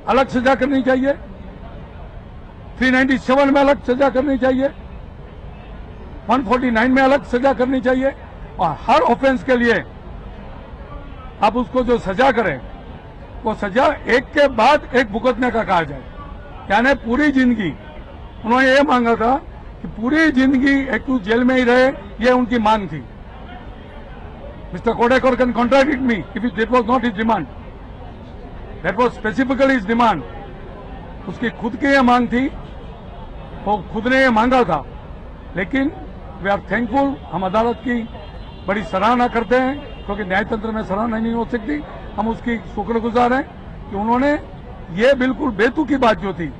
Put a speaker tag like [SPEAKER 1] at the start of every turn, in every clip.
[SPEAKER 1] अलग सजा करनी चाहिए, 397 में अलग सजा करनी चाहिए, 149 में अलग सजा करनी चाहिए, और हर ऑफेंस के लिए आप उसको जो सजा करें वो सजा एक के बाद एक भुगतने का कहा जाए। यानी पूरी जिंदगी उन्होंने ये मांगा था कि पूरी जिंदगी एक्यूज जेल में ही रहे, ये उनकी मांग थी। Mister Kodekar can contradict me if that was not his demand, that was specifically his demand. उसकी खुद की ये मांग थी, वो खुद ने ये मांगा था। लेकिन वी आर थैंकफुल, हम अदालत की बड़ी सराहना करते हैं, क्योंकि न्यायतंत्र में सराहना नहीं हो सकती। हम उसकी शुक्रगुजार हैं कि उन्होंने ये बिल्कुल बेतुकी बात जो थी,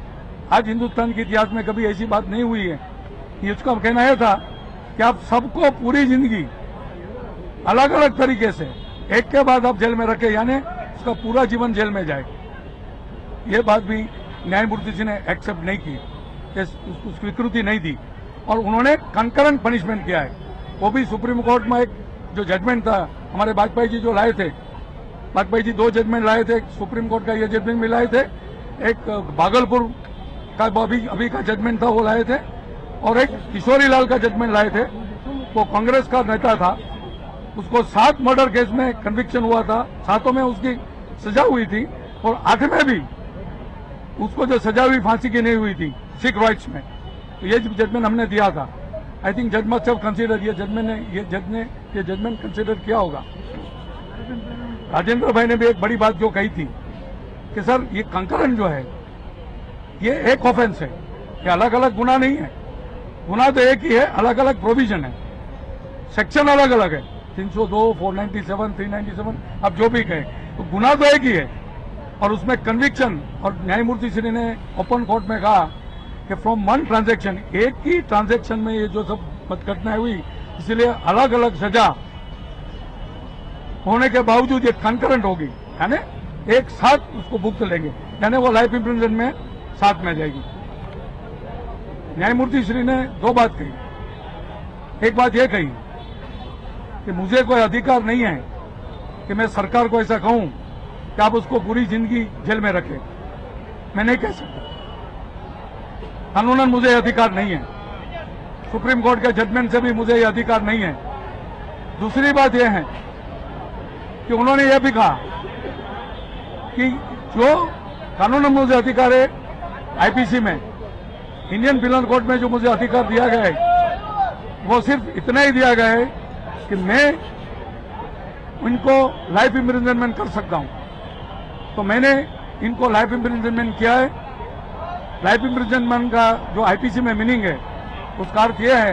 [SPEAKER 1] आज हिंदुस्तान के इतिहास में कभी ऐसी बात नहीं हुई है, ये उसका कहना यह था कि आप सबको पूरी जिंदगी अलग अलग तरीके से एक के बाद आप जेल में रखे, यानी उसका पूरा जीवन जेल में जाए। ये बात भी न्यायमूर्ति जी ने एक्सेप्ट नहीं की, उसको स्वीकृति नहीं दी, और उन्होंने कंकरेंट पनिशमेंट किया है। वो भी सुप्रीम कोर्ट में एक जो जजमेंट था, हमारे वाजपेयी जी जो लाए थे, वाजपेयी जी 2 जजमेंट लाए थे, सुप्रीम कोर्ट का ये जजमेंट भी लाए थे, एक भागलपुर का अभी का जजमेंट था वो लाए थे, और एक किशोरी लाल का जजमेंट लाए थे। वो कांग्रेस का नेता था, उसको 7 मर्डर केस में कन्विक्शन हुआ था, 7 में उसकी सजा हुई थी, और 8 में भी उसको जो सजा हुई फांसी की नहीं हुई थी सिख राइट्स में। तो ये जजमेंट हमने दिया था। आई थिंक जज मस्ट हैव कंसीडर, ये जज ने ये जजमेंट कंसीडर किया होगा। राजेंद्र भाई ने भी एक बड़ी बात जो कही थी कि सर ये कंकरेंट जो है ये एक ऑफेंस है, ये अलग अलग गुना नहीं है। गुना तो एक ही है, अलग अलग प्रोविजन है, सेक्शन अलग अलग है, 302, 497, 397, अब जो भी कहे, तो गुना तो एक ही है। और उसमें कन्विक्शन, और न्यायमूर्ति श्री ने ओपन कोर्ट में कहा कि फ्रॉम 1 ट्रांजैक्शन, एक ही ट्रांजैक्शन में ये जो सब घटनाएं हुई, इसलिए अलग अलग सजा होने के बावजूद ये कंकरेंट होगी, यानी एक साथ उसको भुगत लेंगे, यानी वो लाइफ इम्प्रिजन में साथ में जाएगी। न्यायमूर्ति श्री ने 2 बात कही। एक बात यह कही कि मुझे कोई अधिकार नहीं है कि मैं सरकार को ऐसा कहूं कि आप उसको पूरी जिंदगी जेल में रखें, मैं नहीं कह सकता, कानूनन मुझे यह अधिकार नहीं है, सुप्रीम कोर्ट के जजमेंट से भी मुझे यह अधिकार नहीं है। दूसरी बात यह है कि उन्होंने यह भी कहा कि जो कानूनन मुझे अधिकार है आईपीसी में, इंडियन पिनल कोड में जो मुझे अधिकार दिया गया है, वो सिर्फ इतना ही दिया गया है कि मैं उनको लाइफ इम्प्रिजनमेंट कर सकता हूं। तो मैंने इनको लाइफ इम्प्रिजनमेंट किया है। लाइफ इम्प्रिजनमेंट का जो आईपीसी में मीनिंग है, उसका अर्थ यह है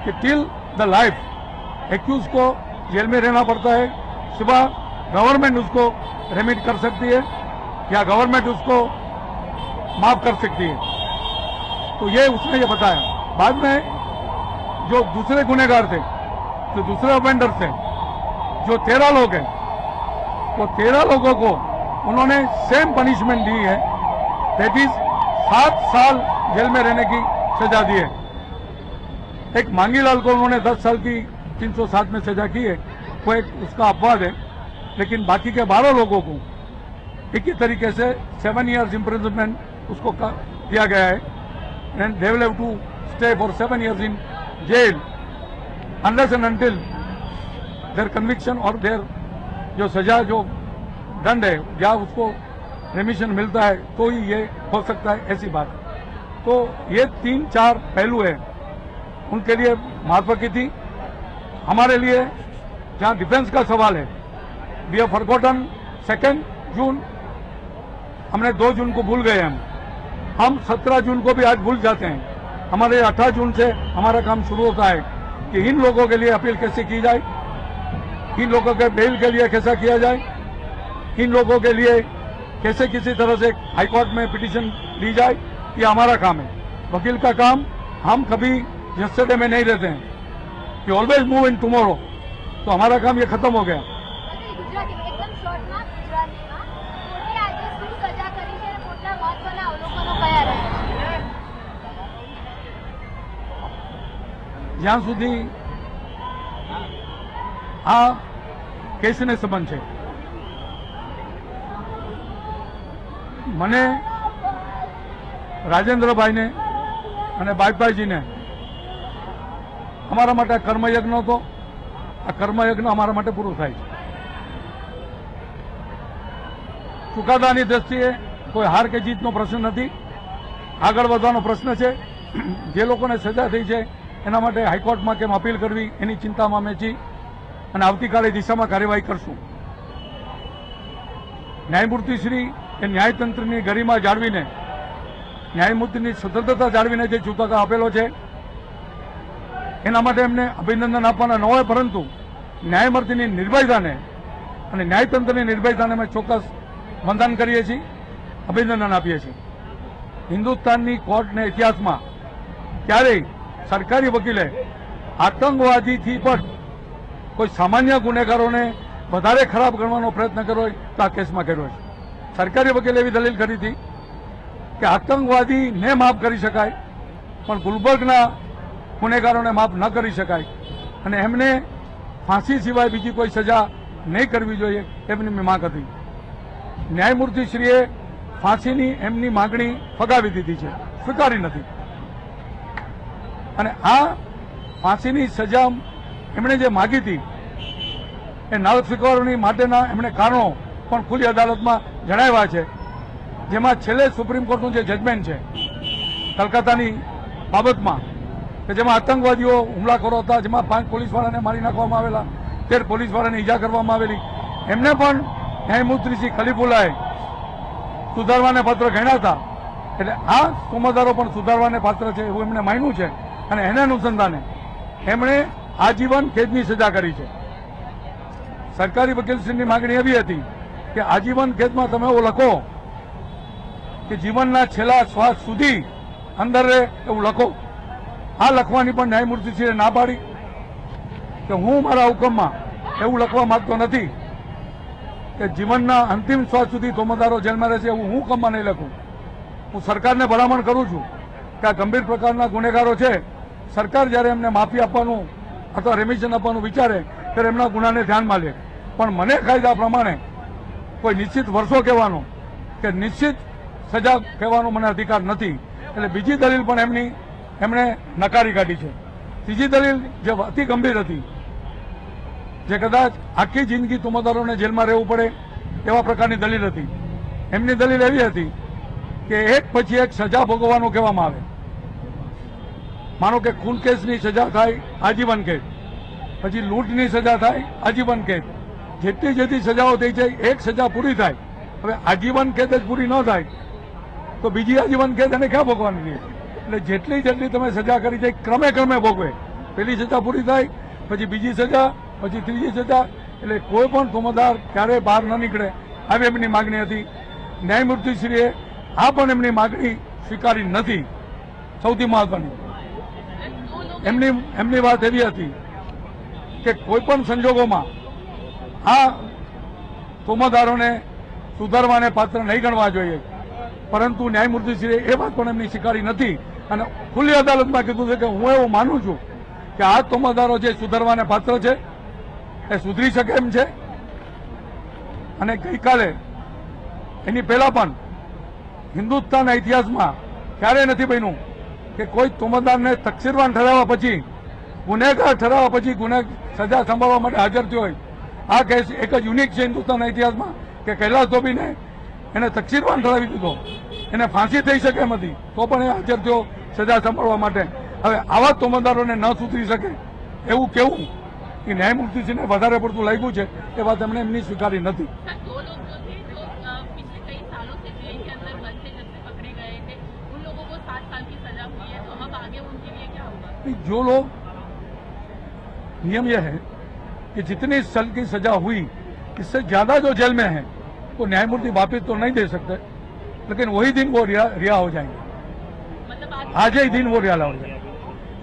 [SPEAKER 1] कि टिल द लाइफ एक्यूज को जेल में रहना पड़ता है, सुबह गवर्नमेंट उसको रेमिट कर सकती है या गवर्नमेंट उसको माफ कर सकती है। तो ये उसने ये बताया। बाद में जो दूसरे गुनहगार थे, जो दूसरे ऑफेंडर थे, जो 13 लोग हैं, वो 13 लोगों को उन्होंने सेम पनिशमेंट दी है, दैट इज 7 साल जेल में रहने की सजा दी है। एक मांगीलाल को उन्होंने 10 साल की 307 में सजा की है, वो एक उसका अपवाद है, लेकिन बाकी के 12 लोगों को एक ही तरीके से 7 years इम्प्रिजनमेंट उसको दिया गया है, and they will have to stay for 7 years in jail unless and until their conviction और देयर जो सजा जो दंड है या उसको रेमिशन मिलता है तो ही ये हो सकता है, ऐसी बात। तो ये 3-4 पहलू है, उनके लिए महत्व की थी। हमारे लिए जहां डिफेंस का सवाल है, वी हैव फॉरगॉटन 2 जून, हमने 2 जून को भूल गए। हम 17 जून को भी आज भूल जाते हैं। हमारे 18 जून से हमारा काम शुरू होता है कि इन लोगों के लिए अपील कैसे की जाए, इन लोगों के बेल के लिए कैसा किया जाए, इन लोगों के लिए कैसे किसी तरह से हाईकोर्ट में पिटीशन ली जाए, ये हमारा काम है। वकील का काम हम कभी यस्टरडे में नहीं रहते हैं, we always move in tomorrow. तो हमारा काम ये खत्म हो गया। જ્યાં સુધી આ કેસને સંબંધ છે, મને રાજેન્દ્રભાઈને અને બાઈકભાઈજીને અમારા માટે કર્મયજ્ઞ હતો. આ કર્મયજ્ઞ અમારા માટે પૂરું થાય છે. ચુકાદાની દ્રષ્ટિએ કોઈ હાર કે જીતનો પ્રશ્ન નથી, આગળ વધવાનો પ્રશ્ન છે. જે લોકોને સજા થઈ છે એના માટે હાઈકોર્ટમાં કેમ અપીલ કરવી એની ચિંતામાં અમે છીએ અને આવતીકાલે દિશામાં કાર્યવાહી કરશું. ન્યાયમૂર્તિશ્રી એ ન્યાયતંત્રની ગરિમા જાળવીને, ન્યાયમૂર્તિની સ્વતંત્રતા જાળવીને જે ચુકાદો આપેલો છે એના માટે એમને અભિનંદન આપવાના ન હોય, પરંતુ ન્યાયમૂર્તિની નિર્ભયતાને અને ન્યાયતંત્રની નિર્ભયતાને અમે ચોક્કસ વંદન કરીએ છીએ, અભિનંદન આપીએ છીએ. હિન્દુસ્તાનની કોર્ટને ઇતિહાસમાં ક્યારેય સરકારી વકીલે આતંકવાદીથી પણ કોઈ સામાન્ય ગુનેગારોને વધારે ખરાબ ગણવાનો પ્રયત્ન કર્યો હોય તો આ કેસમાં કર્યો છે. સરકારી વકીલે એવી દલીલ કરી હતી કે આતંકવાદીને માફ કરી શકાય પણ ગુલબર્ગના ગુનેગારોને માફ ન કરી શકાય અને એમને ફાંસી સિવાય બીજી કોઈ સજા નહીં કરવી જોઈએ એમની માંગ હતી. ન્યાયમૂર્તિશ્રીએ ફાંસીની એમની માગણી ફગાવી દીધી છે, સ્વીકારી નથી. અને આ ફાંસીની સજા એમણે જે માગી હતી એ ન સ્વીકારવાની માટેના એમણે કારણો પણ ખુલ્લી અદાલતમાં જણાવ્યા છે, જેમાં છેલ્લે સુપ્રીમ કોર્ટનું જે જજમેન્ટ છે કલકત્તાની બાબતમાં કે જેમાં આતંકવાદીઓ હુમલાખોરો હતા, જેમાં 5 પોલીસવાળાને મારી નાખવામાં આવેલા, 13 પોલીસવાળાને ઈજા કરવામાં આવેલી, એમને પણ ન્યાયમૂર્તિ શ્રી ખલીફુલ્લાએ સુધારવાને પાત્ર ગણ્યા હતા. એટલે આ તોમતદારો પણ સુધારવાને પાત્ર છે એવું એમણે માન્યું છે અને એના અનુસંધાને એમણે આજીવન કેદની સજા કરી છે. સરકારી વકીલશ્રીની માગણી એવી હતી કે આજીવન કેદમાં તમે એવું લખો કે જીવનના છેલ્લા શ્વાસ સુધી અંદર રહે એવું લખો. આ લખવાની પણ ન્યાયમૂર્તિશ્રીએ ના પાડી કે હું મારા હુકમમાં એવું લખવા માંગતો નથી કે જીવનના અંતિમ શ્વાસ સુધી તોમતદારો જેલમાં રહેશે એવું હું હુકમમાં નહીં લખું. હું સરકારને ભલામણ કરું છું કે આ ગંભીર પ્રકારના ગુનેગારો છે, સરકાર જ્યારે એમને માફી આપવાનું અથવા રેમિશન આપવાનું વિચારે ત્યારે એમના ગુનાને ધ્યાનમાં લે. પણ મને કાયદા પ્રમાણે કોઈ નિશ્ચિત વર્ષો કહેવાનો કે નિશ્ચિત સજા કહેવાનો મને અધિકાર નથી. એટલે બીજી દલીલ પણ એમણે નકારી કાઢી છે. ત્રીજી દલીલ જે અતિ ગંભીર હતી, જે કદાચ આખી જિંદગી તોમતદારોને જેલમાં રહેવું પડે એવા પ્રકારની દલીલ હતી. એમની દલીલ એવી હતી કે એક પછી એક સજા ભોગવવાનું કહેવામાં આવે. માનો કે ખૂન કેસની સજા થાય આજીવન કેદ, પછી લૂંટની સજા થાય આજીવન કેદ, જેટલી જેટલી સજાઓ થઈ જાય એક સજા પૂરી થાય. હવે આજીવન કેદ જ પૂરી ન થાય તો બીજી આજીવન કેદ એને ક્યાં ભોગવાની છે? એટલે જેટલી જેટલી તમે સજા કરી જાય ક્રમે ક્રમે ભોગવે. પેલી સજા પૂરી થાય પછી બીજી સજા, પછી ત્રીજી સજા, એટલે કોઈ પણ તોમતદાર ક્યારેય બહાર ન નીકળે આવી એમની માગણી હતી. ન્યાયમૂર્તિશ્રીએ આ પણ એમની માગણી સ્વીકારી નથી. સૌથી મહત્વની એમની વાત એવી હતી કે કોઈ પણ સંજોગોમાં આ તોમતદારોને સુધારવાને પાત્ર નહીં ગણવા જોઈએ, પરંતુ ન્યાયમૂર્તિશ્રીએ એ વાત પણ એમની સ્વીકારી નથી અને ખુલ્લી અદાલતમાં કીધું છે કે હું એવું માનું છું કે આ તોમતદારો જે સુધારવાને પાત્ર છે એ સુધરી શકે એમ છે. અને ગઈકાલે એની પહેલા પણ હિન્દુસ્તાનના ઇતિહાસમાં ક્યારેય નથી બન્યું કે કોઈ તોમતદારને તકસીરવાન ઠરાવવા પછી, ગુનેગાર ઠરાવવા પછી સજા સંભાળવા માટે હાજર થયો હોય. આ કેસ એક જ યુનિક છે હિન્દુસ્તાનના ઇતિહાસમાં કે કૈલાસ ધોબીને એને તકસીરવાન ઠરાવી દીધો, એને ફાંસી થઈ શકે એમ હતી તો પણ એ હાજર થયો સજા સંભાળવા માટે. હવે આવા તોમતદારોને ન સુધરી શકે એવું કેવું કે ન્યાયમૂર્તિશ્રીને વધારે પડતું લાગ્યું છે એ વાત એમણે એમની સ્વીકારી નથી. जो लोग, नियम यह है कि जितनी साल की सजा हुई इससे ज्यादा जो जेल में है तो न्यायमूर्ति वापिस तो नहीं दे सकते, लेकिन वही दिन वो रिहा हो जाएंगे. आज ही दिन वो रिहा हो जाएंगे.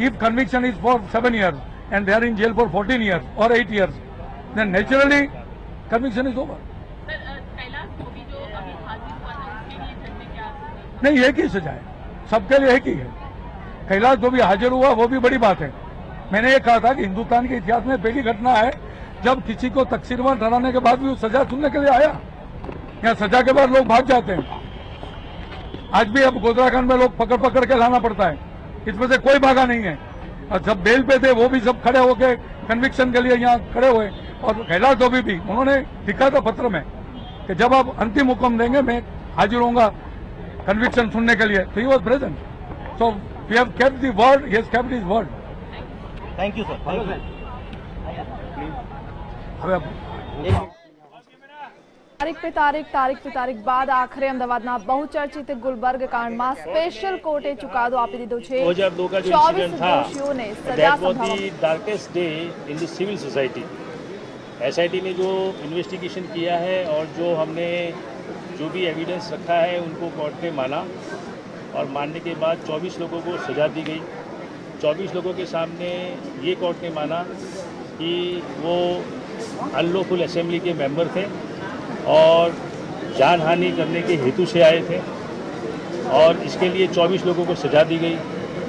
[SPEAKER 1] If conviction is for 7 years and they are in jail for 14 years or 8 years, then naturally conviction is over. नहीं, एक ही सजा है सबके लिए, एक ही है. कैलाश धोबी हाजिर हुआ वो भी बड़ी बात है. मैंने ये कहा था कि हिंदुस्तान के इतिहास में पहली घटना है जब किसी को तकसीरवान ठहराने के बाद भी वो सजा सुनने के लिए आया. यहाँ सजा के बाद लोग भाग जाते हैं. आज भी अब गोधराकांड में लोग पकड़ पकड़ के लाना पड़ता है, इसमें से कोई भागा नहीं है। और जब बेल पे थे वो भी सब खड़े होके कन्विक्शन के लिए यहाँ खड़े हुए, और कैलाश धोबी भी उन्होंने लिखा था पत्र में कि जब आप अंतिम हुक्म देंगे मैं हाजिर होऊंगा कन्विक्शन सुनने के लिए। तो he was present, so we have kept the word, he has kept his word.
[SPEAKER 2] Thank you sir, thank you.
[SPEAKER 3] તારીખ બાદ આખરે અમદાવાદના બહુચર્ચિત ગુલબર્ગ કાંડમાં સ્પેશિયલ કોર્ટે ચુકાદો આપી દીધો છે।
[SPEAKER 4] 2002 का जो
[SPEAKER 3] 24
[SPEAKER 4] इंसिडेंट था,
[SPEAKER 3] दोषियों ने सजा
[SPEAKER 4] दैट वाज
[SPEAKER 3] संभाला।
[SPEAKER 4] The darkest day in the civil society. SIT ने जो इन्वेस्टिगेशन किया है और जो हमने जो भी एविडेंस रखा है उनको कोर्ट ने माना, और मानने के बाद 24 लोगों को सज़ा दी गई। 24 लोगों के सामने ये कोर्ट ने माना कि वो अनलॉफुल असेंबली के मेंबर थे और जान हानि करने के हेतु से आए थे, और इसके लिए 24 लोगों को सज़ा दी गई।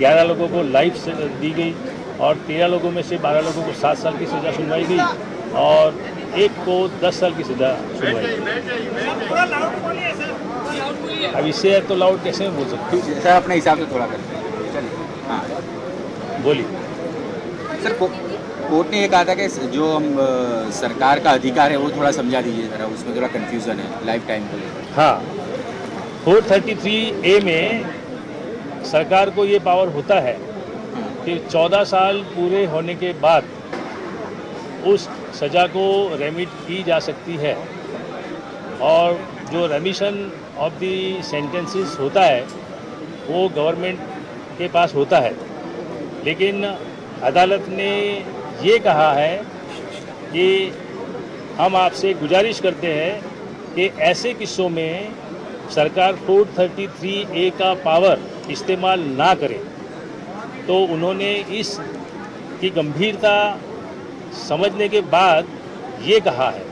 [SPEAKER 4] 11 लोगों को लाइफ दी गई और 13 लोगों में से 12 लोगों को 7 साल की सज़ा सुनवाई गई और एक को 10 साल की सज़ा सुनवाई गई। अब इससे तो लाउड कैसे में बोल सकते हैं?
[SPEAKER 5] सर अपने हिसाब से थोड़ा करते हैं, चलिए। हाँ
[SPEAKER 4] बोलिए
[SPEAKER 5] सर, कोर्ट ने ये कहा था कि जो हम सरकार का अधिकार है वो थोड़ा समझा दीजिए जरा, उसमें थोड़ा कंफ्यूजन है लाइफ टाइम को लेकर।
[SPEAKER 4] हाँ, 433A में सरकार को ये पावर होता है कि 14 साल पूरे होने के बाद उस सज़ा को रेमिट की जा सकती है, और जो रेमिशन ऑफ दी सेंटेंसेस होता है वो गवर्नमेंट के पास होता है। लेकिन अदालत ने ये कहा है कि हम आपसे गुजारिश करते हैं कि ऐसे किस्सों में सरकार 433A का पावर इस्तेमाल ना करे। तो उन्होंने इस की गंभीरता समझने के बाद ये कहा है।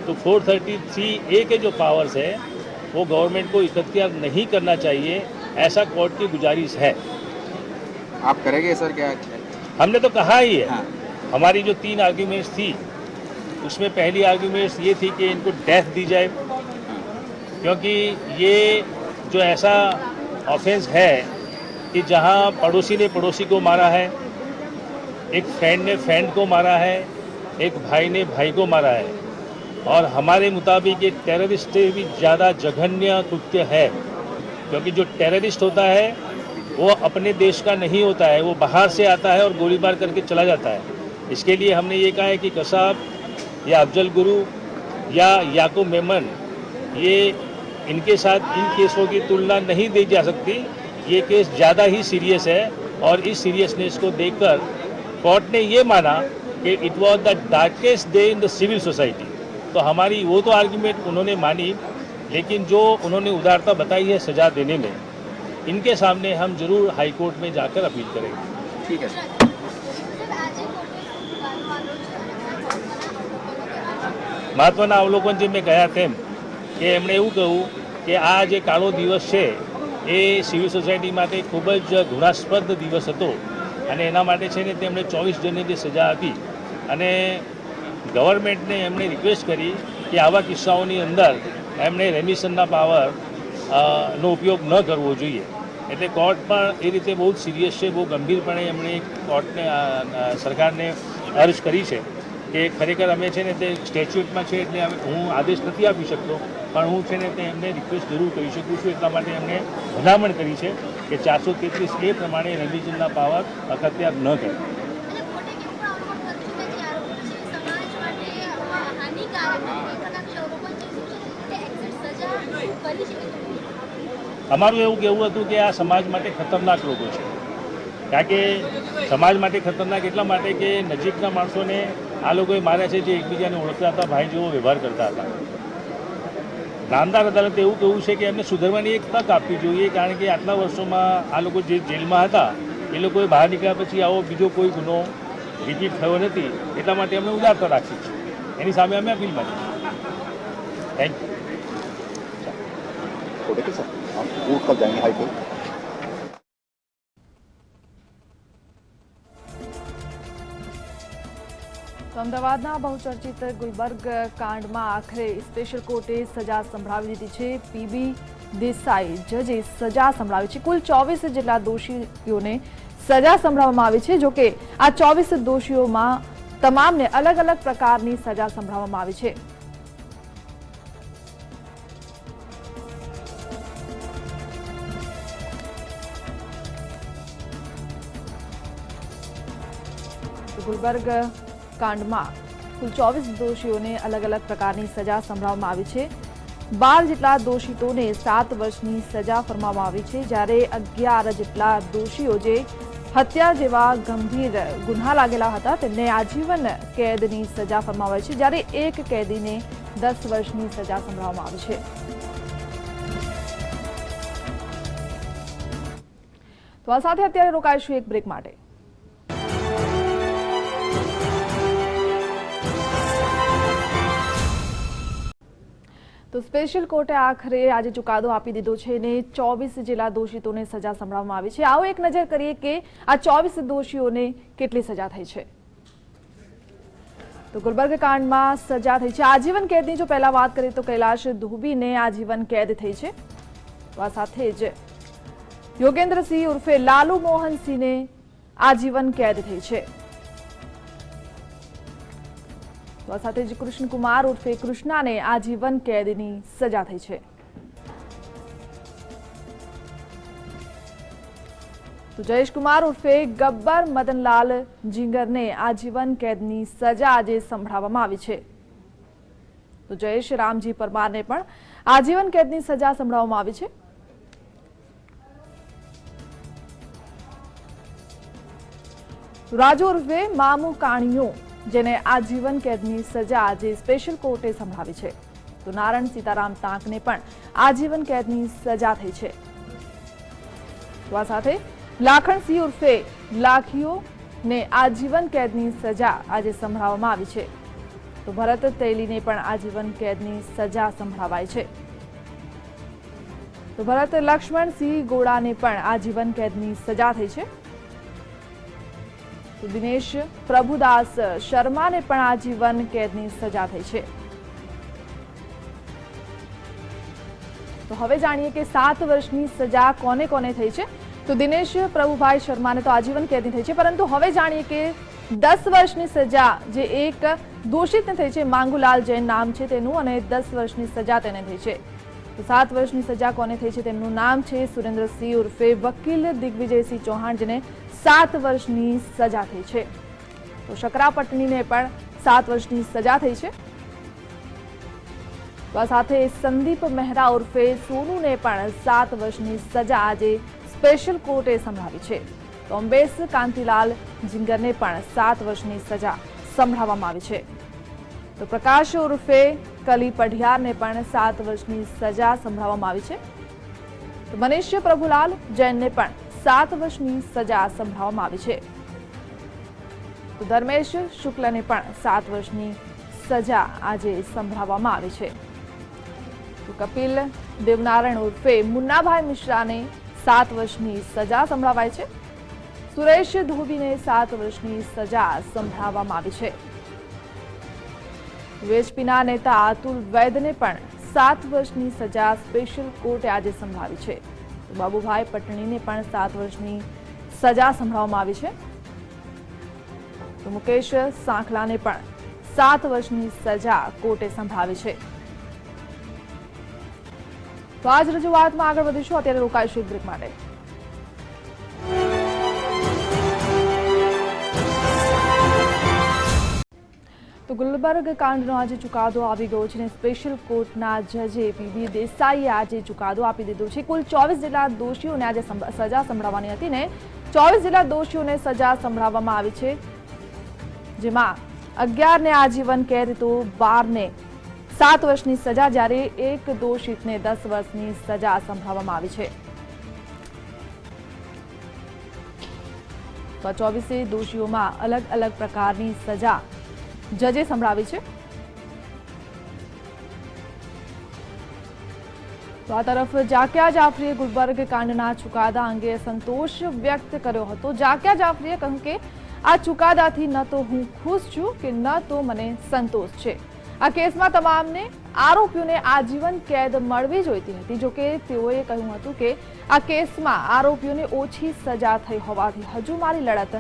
[SPEAKER 4] तो 433A के जो पावर्स है वो गवर्नमेंट को इख्तियार नहीं करना चाहिए, ऐसा कोर्ट की गुजारिश है।
[SPEAKER 5] आप करेंगे सर क्या?
[SPEAKER 4] हमने तो कहा ही है।
[SPEAKER 5] हाँ।
[SPEAKER 4] हमारी जो 3 आर्ग्यूमेंट्स थी उसमें पहली आर्ग्यूमेंट्स ये थी कि इनको डेथ दी जाए, क्योंकि ये जो ऐसा ऑफेंस है कि जहां पड़ोसी ने पड़ोसी को मारा है, एक फ्रेंड ने फ्रेंड को मारा है, एक भाई ने भाई को मारा है, और हमारे मुताबिक ये टेररिस्ट से भी ज़्यादा जघन्य कृत्य है। क्योंकि जो टेररिस्ट होता है वो अपने देश का नहीं होता है, वो बाहर से आता है और गोलीबार करके चला जाता है। इसके लिए हमने ये कहा है कि कसाब या अफजल गुरु या याकूब मेमन, ये इनके साथ इन केसों की तुलना नहीं दी जा सकती। ये केस ज़्यादा ही सीरियस है, और इस सीरियसनेस को देखकर कोर्ट ने ये माना कि it was the darkest day in the civil society. तो हमारी वो तो आर्ग्यूमेंट उन्होंने मानी, लेकिन जो उन्होंने उदारता बताई है सज़ा देने में, इनके सामने हम जरूर हाई कोर्ट में जाकर अपील करेंगे।
[SPEAKER 5] ठीक है सर।
[SPEAKER 4] મહત્વના અવલોકન જે મેં કહ્યા તેમ કે એમણે એવું કહ્યું કે આ જે કાળો દિવસ છે એ સિવિલ સોસાયટી માટે ખૂબ જ ઘૃણાસ્પદ દિવસ હતો, અને એના માટે છે ને તેમણે 24 જણને જે સજા આપી, અને ગવર્મેન્ટને એમણે રિક્વેસ્ટ કરી કે આવા કિસ્સાઓની અંદર એમણે રેમિશનના પાવર નો ઉપયોગ ન કરવો જોઈએ। એટલે કોર્ટ પણ એ રીતે બહુ સિરિયસ છે, બહુ ગંભીરપણે એમણે કોર્ટને સરકારને અર્જ કરી છે કે ખરેખર અમે છે ને તે સ્ટેચ્યુટમાં છે, એટલે હું આદેશ નથી આપી શકતો, પણ હું છે ને તે એમને રિક્વેસ્ટ જરૂર કરી શકું છું। એટલા માટે એમણે ભલામણ કરી છે કે 433A પ્રમાણે રેમિશનના પાવર અખત્યાર ન કરે। અમારું એવું કહેવું હતું કે આ સમાજ માટે ખતરનાક લોકો છે, કારણ કે સમાજ માટે ખતરનાક એટલા માટે કે નજીકના માણસોને આ લોકોએ માર્યા છે જે એકબીજાને ઓળખતા હતા, ભાઈ જેવો વ્યવહાર કરતા હતા। નામદાર અદાલતે એવું કહ્યું છે કે એમને સુધરવાની એક તક આપવી જોઈએ, કારણ કે આટલા વર્ષોમાં આ લોકો જે જેલમાં હતા એ લોકોએ બહાર નીકળ્યા પછી આવો બીજો કોઈ ગુનો રિપીટ થયો નથી, એટલા માટે એમણે ઉદારતા રાખી છે। એની સામે અમે અપીલ માની। Thank you.
[SPEAKER 6] सर आप कोर्ट कब जाएंगे? High court?
[SPEAKER 3] તો અમદાવાદના બહુચર્ચિત ગુલબર્ગ કાંડમાં આખરે સ્પેશિયલ કોર્ટે સજા સંભળાવી દીધી છે। પીબી દેસાઈ જજે સજા સંભળાવી છે. કુલ 24 જેટલા દોષીઓને સજા સંભળાવવામાં આવી છે. જોકે આ 24 દોષીઓમાં તમામને અલગ અલગ પ્રકારની સજા સંભળાવવામાં આવી છે. ગુલબર્ગ કાંડમાં કુલ 24 દોષીઓને અલગ અલગ પ્રકારની સજા સંભળાવવામાં આવી છે. 12 જેટલા દોષિતોને 7 વર્ષની સજા ફરમાવવામાં આવી છે, જ્યારે 11 જેટલા દોષીઓ જે હત્યા જેવા ગંભીર ગુન્હા લાગેલા હતા તેમને આજીવન કેદની સજા ફરમાવાઈ છે, જ્યારે એક કેદીને 10 વર્ષની સજા સંભળાવવામાં આવી છે. તો આ સાથે અત્યારે રોકાઈશું એક બ્રેક માટે. તો સ્પેશિયલ કોર્ટે આખરે આજે ચુકાદો આપી દીધો છે અને 24 જેટલા દોષિતોને સજા સંભળાવવામાં આવી છે. આવો એક નજર કરીએ કે આ 24 દોષીઓને કેટલી સજા થઈ છે. તો ગુલબર્ગ કાંડમાં સજા થઈ છે આજીવન કેદની. જો પહેલા વાત કરીએ તો કૈલાશ ધોબીને આજીવન કેદ થઈ છે. આ સાથે જ યોગેન્દ્રસિંહ ઉર્ફે લાલુ મોહનસિંહને આજીવન કેદ થઈ છે. તો સાથે જ કૃષ્ણકુમાર ઉર્ફે કૃષ્ણાને આજીવન કેદની સજા થઈ છે. તો જયેશકુમાર ઉર્ફે ગબ્બર મદનલાલ જીંગરને આજીવન કેદની સજા આજે સંભળાવવામાં આવી છે. તો જયેશ રામજી પરમારને પણ આજીવન કેદની સજા સંભળાવવામાં આવી છે. રાજુ ઉર્ફે મામુ કાણીઓ જેને આજીવન કેદની સજા આજે સ્પેશિયલ કોર્ટે સંભળાવી છે. તો નારાયણ સીતારામ તાંકને પણ આજીવન કેદની સજા થઈ છે. તો આ સાથે લાખણસિંહ ઉર્ફે લાખીઓને આજીવન કેદની સજા આજે સંભળાવવામાં આવી છે. તો ભરત તૈલીને પણ આજીવન કેદની સજા સંભળાવાઈ છે. તો ભરત લક્ષ્મણસિંહ ગોળાને પણ આજીવન કેદની સજા થઈ છે. તો દિનેશ પ્રભુદાસ શર્માને પણ આજીવન કેદની સજા થઈ છે. તો હવે જાણીએ કે 7 વર્ષની સજા કોને કોને થઈ છે. તો દિનેશ પ્રભુભાઈ શર્માને તો આજીવન કેદની થઈ છે, પરંતુ હવે જાણીએ કે 10 વર્ષની સજા જે એક દોષિતને થઈ છે, માંગુલાલ જૈન નામ છે તેનું, અને 10 વર્ષની સજા તેને થઈ છે. તો 7 વર્ષની સજા કોને થઈ છે તેમનું નામ છે સુરેન્દ્રસિંહ ઉર્ફે વકીલ દિગ્વિજયસિંહ ચૌહાણ, જેને 7 વર્ષની સજા થઈ છે. તો શકરા પટણીને પણ 7 વર્ષની સજા થઈ છે. તો આ સાથે સંદીપ મહેરા ઉર્ફે સોનુને પણ 7 વર્ષની સજા આજે સ્પેશિયલ કોર્ટે સંભળાવી છે. તો અંબેશ કાંતિલાલ જીંગરને પણ 7 વર્ષની સજા સંભળાવવામાં આવી છે. તો પ્રકાશ ઉર્ફે કલી પઢિયારને પણ 7 વર્ષની સજા સંભળાવવામાં આવી છે. તો મનીષ પ્રભુલાલ જૈનને પણ 7 વર્ષની સજા સંભળાવવામાં આવી છે. તો ધર્મેશ શુક્લને પણ 7 વર્ષની સજા આજે સંભળાવવામાં આવી છે. તો કપિલ દેવનારાયણ ઉર્ફે મુન્નાભાઈ મિશ્રાને 7 વર્ષની સજા સંભળાવાઈ છે. સુરેશ ધોબીને 7 વર્ષની સજા સંભળાવવામાં આવી છે. વીએચપીના નેતા અતુલ વૈદને પણ 7 વર્ષની સજા સ્પેશિયલ કોર્ટે આજે સંભળાવી છે. બાબુભાઈ પટણીને પણ 7 વર્ષની સજા સંભળાવવામાં આવી છે. તો મુકેશ સાંખલાને પણ 7 વર્ષની સજા કોર્ટે સંભળાવી છે. તો આજ રજૂઆતમાં આગળ વધીશું. અત્યારે રોકાઈશું એક બ્રેક માટે. તો ગુલબર્ગ કાંડનો આજે ચુકાદો આવી ગયો છે અને સ્પેશિયલ કોર્ટના જજે પીબી દેસાઈએ આજે ચુકાદો આપી દીધો છે. કુલ 24 જેટલા દોષીઓને આજે સજા સંભળાવવાની હતી ને 24 જેટલા દોષીઓને સજા સંભળાવવામાં આવી છે, જેમાં 11ને આજીવન કેદ તો 12ને 7 વર્ષની સજા, જ્યારે એક દોષિતને 10 વર્ષની સજા સંભળાવવામાં આવી છે. તો 24 દોષીઓમાં અલગ અલગ પ્રકારની સજા જજે સંભળાવી છે. તો આ તરફ જાકિયા જાફરીએ ગુલબર્ગ કાંડના ચુકાદા અંગે સંતોષ વ્યક્ત કર્યો હતો. જાકિયા જાફરીએ કહ્યું કે આ ચુકાદાથી ન તો હું ખુશ છું કે ન તો મને સંતોષ છે. આ કેસમાં તમામને આરોપીઓને આજીવન કેદ મળવી જોઈતી હતી. જોકે તેઓએ કહ્યું હતું કે આ કેસમાં આરોપીઓને ઓછી સજા થઈ હોવાથી હજુ મારી લડત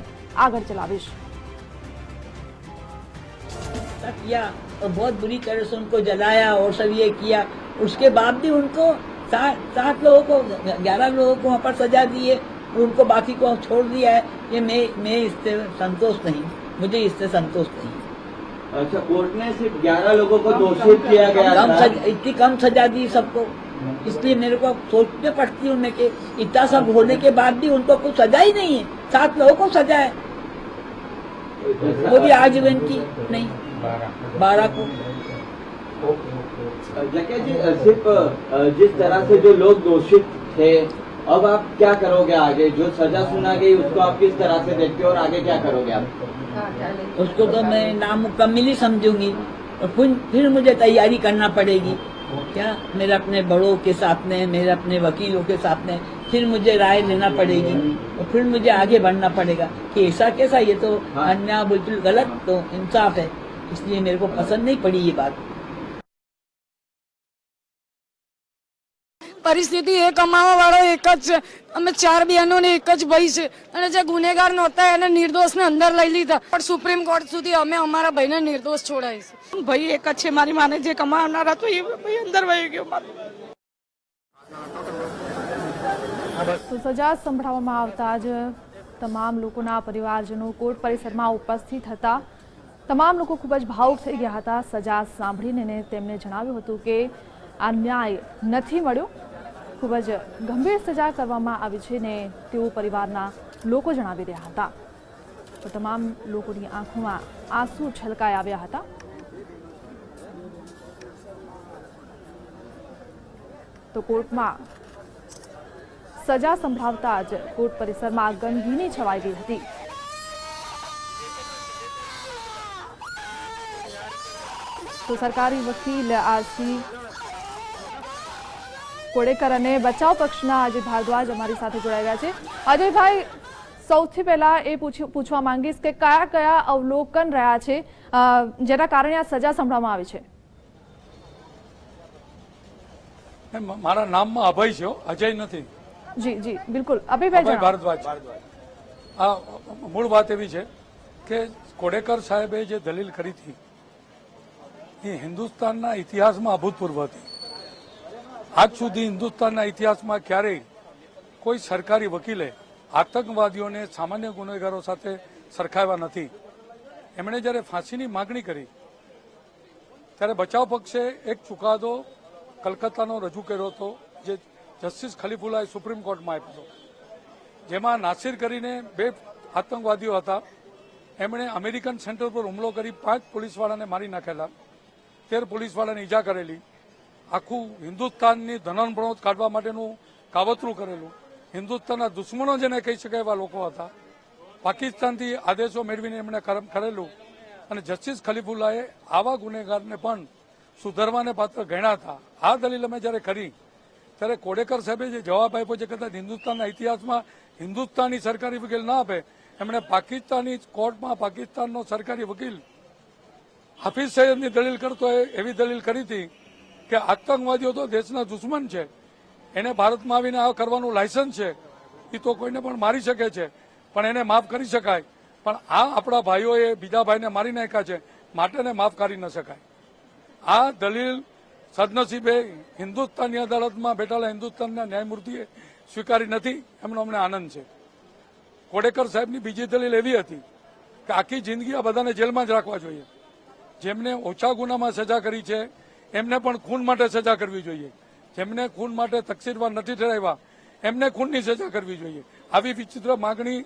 [SPEAKER 3] આગળ ચલાવીશ.
[SPEAKER 7] किया और बहुत बुरी तरह से उनको जलाया और सब ये किया. उसके बाद भी उनको 7 लोगों को 11 लोगों को वहाँ पर सजा दी है, उनको बाकी को छोड़ दिया है. ये मैं इससे संतोष नहीं, मुझे इससे संतोष नहीं.
[SPEAKER 8] अच्छा, कोर्ट ने सिर्फ 11 लोगों को दोषी किया गया था.
[SPEAKER 7] इतनी कम सजा दी सबको, इसलिए मेरे को सोचने पड़ती है उन्हें कि इतना सब होने के बाद भी उनको कुछ सजा ही नहीं है. 7 लोगों को सजा है, वो भी आजीवन की नहीं, 12 को.
[SPEAKER 8] जक्या जी, सिर्फ जिस तरह से जो लोग दोषित थे, अब आप क्या करोगे आगे? जो सजा सुना गई उसको आप किस तरह से देखते हो और आगे क्या करोगे आप?
[SPEAKER 7] उसको तो मैं नामुकम्मिल ही समझूंगी और फिर मुझे तैयारी करना पड़ेगी. क्या मेरे अपने बड़ों के साथ में, मेरे अपने वकीलों के साथ में फिर मुझे राय लेना पड़ेगी और फिर मुझे आगे बढ़ना पड़ेगा कि ऐसा कैसा, ये तो अन्याय बिल्कुल गलत, तो इंसाफ है. इसलिए मेरे को पसंद नहीं पड़ी ये बात.
[SPEAKER 9] પરિસ્થિતિ એ કમાવા વાળો એક જ છે. અમે 4 બહેનો ને એક જ ભાઈ છે અને જે ગુનેગાર નહોતા એને નિર્દોષને અંદર લઈ લીધા. પણ સુપ્રીમ કોર્ટ સુધી અમે અમારા ભાઈને નિર્દોષ છોડાવીશું. ભાઈ એક જ છે, મારી માને જે કમાવનાર હતો એ ભાઈ અંદર વહી ગયો.
[SPEAKER 3] તો સજા સંભળાવવામાં આવતા જ તમામ લોકોના પરિવારજનો કોર્ટ પરિસરમાં ઉપસ્થિત હતા. તમામ લોકો ખૂબ જ ભાવુક થઈ ગયા હતા સજા સાંભળીને. તેમણે જણાવ્યું હતું કે આ ન્યાય નથી મળ્યો, ખૂબ જ ગંભીર સજા કરવામાં આવી છે ને તેઓ પરિવારના લોકો જણાવી રહ્યા હતા. તો તમામ લોકોની આંખોમાં આંસુ છલકાઈ આવ્યા હતા. તો કોર્ટમાં સજા સંભળાવતા જ કોર્ટ પરિસરમાં ગમગીની છવાઈ ગઈ હતી. તો સરકારી વકીલ આરસી કોડેકર અને બચાવ પક્ષના અજય ભારદ્વાજ અમારી સાથે જોડાઈ ગયા છે. અજયભાઈ, સૌથી પહેલા એ પૂછવા માંગીશ કે કયા કયા અવલોકન રહ્યા છે જેના કારણે આ સજા સંભળાવવામાં આવી છે?
[SPEAKER 1] મારા નામમાં અભય છે, અજય નથી.
[SPEAKER 3] જી જી બિલકુલ, અભયભાઈ
[SPEAKER 1] ભારદ્વાજ. આ મૂળ વાત એવી છે કે કોડેકર સાહેબે જે દલીલ કરી હતી એ હિન્દુસ્તાનના ઇતિહાસમાં અભૂતપૂર્વ હતી. આજ સુધી હિન્દુસ્તાનના ઇતિહાસમાં ક્યારેય કોઈ સરકારી વકીલે આતંકવાદીઓને સામાન્ય ગુનેગારો સાથે સરખાવ્યા નથી. એમણે જ્યારે ફાંસીની માગણી કરી ત્યારે બચાવ પક્ષે એક ચુકાદો કલકત્તાનો રજૂ કર્યો હતો, જે જસ્ટિસ ખલીફુલ્લાએ સુપ્રીમ કોર્ટમાં આપ્યો હતો, જેમાં નાસિર કરીને 2 આતંકવાદીઓ હતા. એમણે અમેરિકન સેન્ટર પર હુમલો કરી 5 પોલીસવાળાને મારી નાખેલા, 13 પોલીસવાળાને ઈજા કરેલી, આખું હિન્દુસ્તાનની ધનનપ્રણોત કાઢવા માટેનું કાવતરું કરેલું. હિન્દુસ્તાનના દુશ્મનો જેને કહી શકાય એવા લોકો હતા. પાકિસ્તાનથી આદેશો મેળવીને એમણે કરેલું અને જસ્ટિસ ખલીફુલ્લાએ આવા ગુનેગારને પણ સુધારવાને પાત્ર ગણ્યા હતા. આ દલીલ અમે જ્યારે કરી ત્યારે કોડેકર સાહેબે જે જવાબ આપ્યો છે, કદાચ હિન્દુસ્તાનના ઇતિહાસમાં હિન્દુસ્તાની સરકારી વકીલ ના આપે, એમણે પાકિસ્તાની કોર્ટમાં પાકિસ્તાનનો સરકારી વકીલ હાફિઝ સૈયદની દલીલ કરતો એવી દલીલ કરી હતી કે આતંકવાદીઓ તો દેશના દુશ્મન છે, એને ભારતમાં આવીને આ કરવાનું લાયસન્સ છે, એ તો કોઈને પણ મારી શકે છે, પણ એને માફ કરી શકાય. પણ આ આપણા ભાઈઓએ બીજા ભાઈને મારી નાખ્યા છે, માટે એને માફ કરી ન શકાય. આ દલીલ સદનસીબે હિન્દુસ્તાનની અદાલતમાં બેઠેલા હિન્દુસ્તાનના ન્યાયમૂર્તિએ સ્વીકારી નથી. એમનો અમને આનંદ છે. કોડેકર સાહેબની બીજી દલીલ એવી હતી કે આખી જિંદગી આ બધાને જેલમાં જ રાખવા જોઈએ. જેમને ઓછા ગુનામાં સજા કરી છે એમને પણ ખૂન માટે સજા કરવી જોઈએ. જેમને ખૂન માટે તકસીરવાર નથી ઠરાવ્યા એમને ખૂનની સજા કરવી જોઈએ. આવી વિચિત્ર માગણી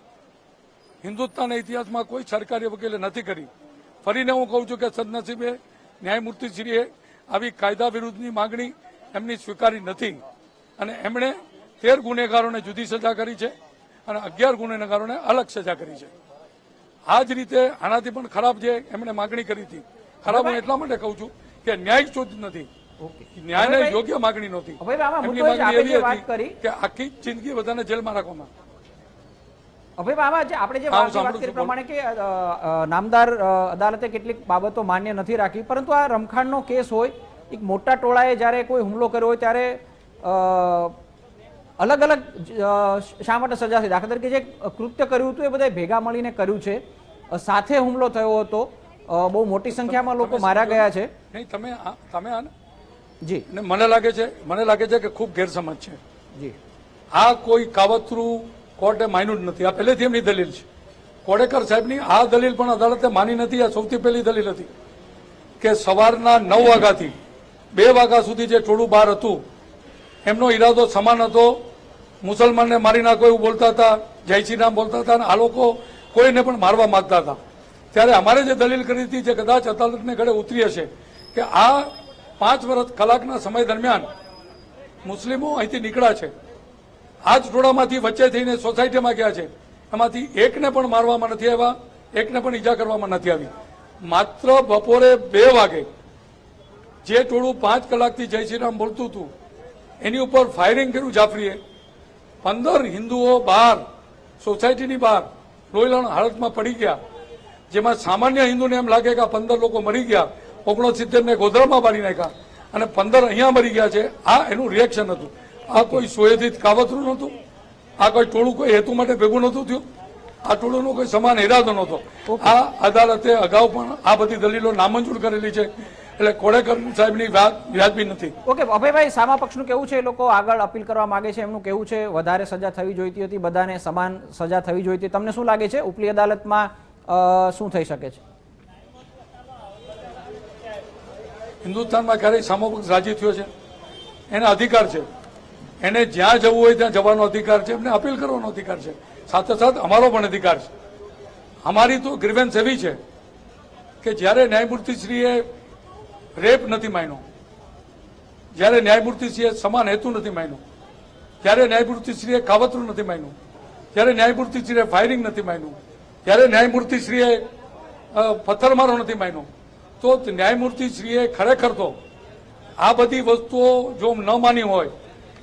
[SPEAKER 1] હિન્દુસ્તાનના ઇતિહાસમાં કોઈ સરકારી વકીલે નથી કરી. ફરીને હું કહું છું કે સદનસીબે ન્યાયમૂર્તિશ્રીએ આવી કાયદા વિરુદ્ધની માગણી એમની સ્વીકારી નથી અને એમણે 13 ગુનેગારોને જુદી સજા કરી છે અને 11 ગુનેગારોને અલગ સજા કરી છે. આ જ રીતે આનાથી પણ ખરાબ જે એમણે માગણી કરી હતી, ખરાબ હું એટલા માટે કહું છું કે ન્યાય શોધ નથી, ન્યાયને યોગ્ય માગણી નહોતી. એમની માગણી એવી હતી કે આખી જિંદગી બધાને જેલમાં રાખવામાં.
[SPEAKER 2] અભય બાબા, આપણે જે વાત કરી પ્રમાણે કે નામદાર અદાલતે કેટલીક બાબતો માન્ય નથી રાખી, પરંતુ આ રમખાણનો કેસ હોય એક મોટા ટોળાએ જ્યારે કોઈ હુમલો કર્યો હોય ત્યારે અલગ અલગ શા માટે સજા થઈ? દાખલા તરીકે જે કૃત્ય કર્યું હતું એ બધા ભેગા મળીને કર્યું છે, સાથે હુમલો થયો હતો, બહુ મોટી સંખ્યામાં લોકો માર્યા ગયા છે.
[SPEAKER 1] નહીં, તમે
[SPEAKER 2] જી
[SPEAKER 1] ને મને લાગે છે કે ખૂબ ગેરસમજ છે.
[SPEAKER 2] જી
[SPEAKER 1] આ કોઈ કાવતરું કોર્ટે માન્યું જ નથી. આ પહેલેથી એમની દલીલ છે. કોડેકર સાહેબની આ દલીલ પણ અદાલતે માની નથી. આ સૌથી પહેલી દલીલ હતી કે સવારના 9 વાગ્યાથી 2 વાગ્યા સુધી જે ટોળું બહાર હતું એમનો ઈરાદો સમાન હતો. મુસલમાનને મારી નાખો એવું બોલતા હતા, જય શ્રી રામ બોલતા હતા, અને આ લોકો કોઈને પણ મારવા માંગતા હતા. ત્યારે અમારે જે દલીલ કરી હતી, જે કદાચ અદાલતને ગળે ઉતરી હશે, કે આ 5 કલાકના સમય દરમિયાન મુસ્લિમો અહીંથી નીકળ્યા છે, આ જ ટોળામાંથી વચ્ચે થઈને સોસાયટીમાં ગયા છે, એમાંથી એકને પણ મારવામાં નથી આવ્યા, એકને પણ ઈજા કરવામાં નથી આવી. માત્ર બપોરે 2 વાગે જે ટોળું 5 કલાકથી જય શ્રી રામ બોલતું હતું એની ઉપર ફાયરિંગ કર્યું જાફરીએ. 15 હિન્દુઓ બહાર સોસાયટીની બહાર લોહીલાણ હાલતમાં પડી ગયા, જેમાં સામાન્ય હિન્દુને એમ લાગે કે આ 15 લોકો મરી ગયા, 69 ને ગોધરામાં મારી નાખ્યા અને 15 અહીંયા મરી ગયા છે. આ એનું રિએક્શન હતું. આ કોઈ સુયોજિત કાવતરું નહોતું. આ કોઈ ટોળું કોઈ હેતુ માટે ભેગું નહોતું થયું. આ ટોળુનો કોઈ સમાન ઇરાદો નહોતો. આ અદાલતે અગાઉ પણ આ બધી દલીલો નામંજૂર કરેલી છે, એટલે કોડેકર સાહેબની વાત વ્યાજબી નથી.
[SPEAKER 2] ઓકે અભયભાઈ, સામા પક્ષનું કેવું છે? એ લોકો આગળ અપીલ કરવા માંગે છે, એમનું કેવું છે વધારે સજા થવી જોઈતી હતી, બધાને સમાન સજા થવી જોઈતી. તમને શું લાગે છે ઉપલી અદાલતમાં શું થઈ શકે છે?
[SPEAKER 1] હિન્દુસ્તાનમાં ક્યારેય સામો પક્ષ રાજી થયો છે? એને અધિકાર છે, એને જ્યાં જવું હોય ત્યાં જવાનો અધિકાર છે, એમને અપીલ કરવાનો અધિકાર છે. સાથે સાથે અમારો પણ અધિકાર છે. અમારી તો ગ્રીવેન્સ એવી છે કે જ્યારે ન્યાયમૂર્તિશ્રીએ રેપ નથી માન્યો, જ્યારે ન્યાયમૂર્તિશ્રીએ સમાન હેતુ નથી માન્યો, જ્યારે ન્યાયમૂર્તિશ્રીએ કાવતરું નથી માન્યું, જ્યારે ન્યાયમૂર્તિશ્રીએ ફાયરિંગ નથી માન્યું, જ્યારે ન્યાયમૂર્તિશ્રીએ પથ્થરમારો નથી માન્યો, તો ન્યાયમૂર્તિશ્રીએ ખરેખર તો આ બધી વસ્તુઓ જો ન માની હોય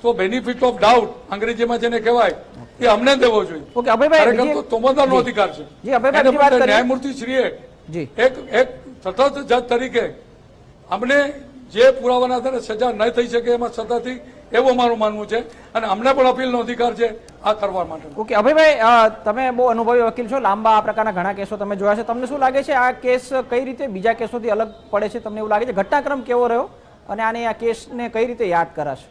[SPEAKER 1] તો બેનિફિટ ઓફ ડાઉટ અંગ્રેજીમાં જેને કહેવાય એ અમને દેવો જોઈએ.
[SPEAKER 2] ઓકે અભયભાઈ,
[SPEAKER 1] ખરેખર તો તોમદારનો અધિકાર છે. ન્યાયમૂર્તિશ્રીએ એક સતત જજ તરીકે અમને જે પુરાવાના આધારે સજા ન થઈ શકે એમાં સજાથી એવું અમારું માનવું છે, અને અમને પણ અપીલનો અધિકાર છે આ કરવા માટે.
[SPEAKER 2] ઓકે અભયભાઈ, તમે બહુ અનુભવી વકીલ છો, લાંબા આ પ્રકારના ઘણા કેસો તમે જોયા છે. તમને શું લાગે છે આ કેસ કઈ રીતે બીજા કેસોથી અલગ પડે છે? તમને એવું લાગે છે ઘટનાક્રમ કેવો રહ્યો અને આને આ કેસને કઈ રીતે યાદ કરાશે?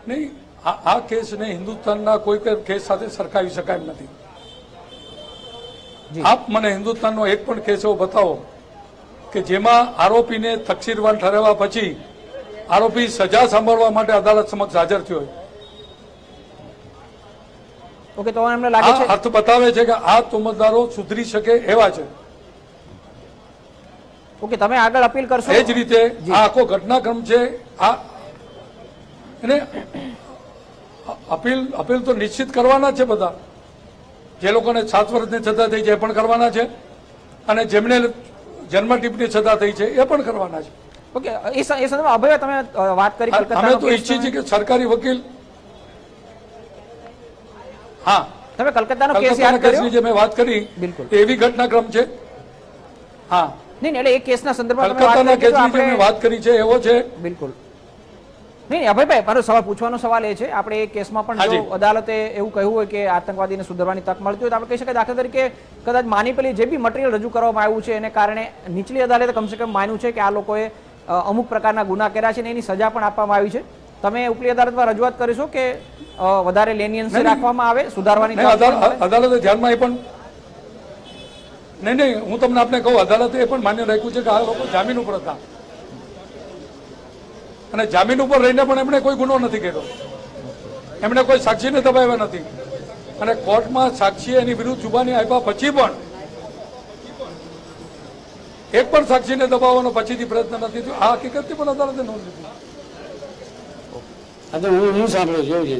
[SPEAKER 1] નહીં, આ કેસને હિન્દુસ્તાનના કોઈ કેસ સાથે સરખાવી શકાય એમ નથી. આપ મને હિન્દુસ્તાનનો એક પણ કેસ એવો બતાવો કે જેમાં આરોપીને તકસીરવાન ઠરાવ્યા પછી આરોપી સજા સાંભળવા માટે અદાલત સમક્ષ હાજર થયો હોય.
[SPEAKER 2] ઓકે, તો એમને લાગે છે
[SPEAKER 1] અર્થ બતાવે છે કે આ તોમતદારો સુધરી શકે એવા છે.
[SPEAKER 2] ઓકે, તમે આગળ અપીલ કરશો?
[SPEAKER 1] એ જ રીતે આ આખો ઘટનાક્રમ છે. આ એને અપીલ તો નિશ્ચિત કરવાના છે. બધા જે લોકોને 7 વર્ષની સજા થઈ છે એ પણ કરવાના છે, અને જેમને જન્મ ટીપની સજા થઈ છે એ પણ કરવાના છે.
[SPEAKER 2] ઓકે, એ સંદર્ભમાં અભય તમે વાત કરી
[SPEAKER 1] અમે તો ઈચ્છીએ છીએ કે સરકારી વકીલ, હા,
[SPEAKER 2] તમે કલકત્તાનો કેસ યાદ કર્યો
[SPEAKER 1] જે મેં વાત કરી
[SPEAKER 2] બિલકુલ
[SPEAKER 1] એવી ઘટનાક્રમ છે. હા,
[SPEAKER 2] નહીં એટલે એ કેસના સંદર્ભમાં
[SPEAKER 1] કલકત્તાના કેસની જે મેં વાત કરી છે એવો છે.
[SPEAKER 2] બિલકુલ. નહીં અભયભાઈ, મારો સવાલ પૂછવાનો સવાલ એ છે, આપણે એ કેસમાં પણ જો અદાલતે એવું કહ્યું હોય કે આતંકવાદીને સુધારવાની તક મળતી હોય તો આપણે કહી શકાય દાખલા તરીકે કદાચ માની જે બી મટીરિયલ રજૂ કરવામાં આવ્યું છે એને કારણે નીચલી અદાલતે કમસે કમ માન્યું છે કે આ લોકોએ અમુક પ્રકારના ગુના કર્યા છે અને એની સજા પણ આપવામાં આવી છે. તમે ઉપલી અદાલતમાં રજૂઆત કરીશો કે વધારે લેનિયન્સી રાખવામાં આવે, સુધારવાની
[SPEAKER 1] અદાલતે ધ્યાનમાં એ પણ નહીં, હું તમને આપને કહું, અદાલતે એ પણ માન્ય રાખ્યું છે કે આ લોકો જામીન ઉપર હતા અને જામીન ઉપર રહીને પણ એમણે કોઈ ગુનો નથી કર્યો, એમણે કોઈ સાક્ષીને દબાવ્યા નથી, અને કોર્ટમાં સાક્ષીએ એની વિરુદ્ધ જુબાની આપ્યા પછી પણ એક પણ સાક્ષીને દબાવવાનો પછીથી પ્રયત્ન નથી થયો. આ હકીકતથી પણ અદાલતે નોંધ લીધી.
[SPEAKER 10] હું સાંભળ્યું જેવું છે.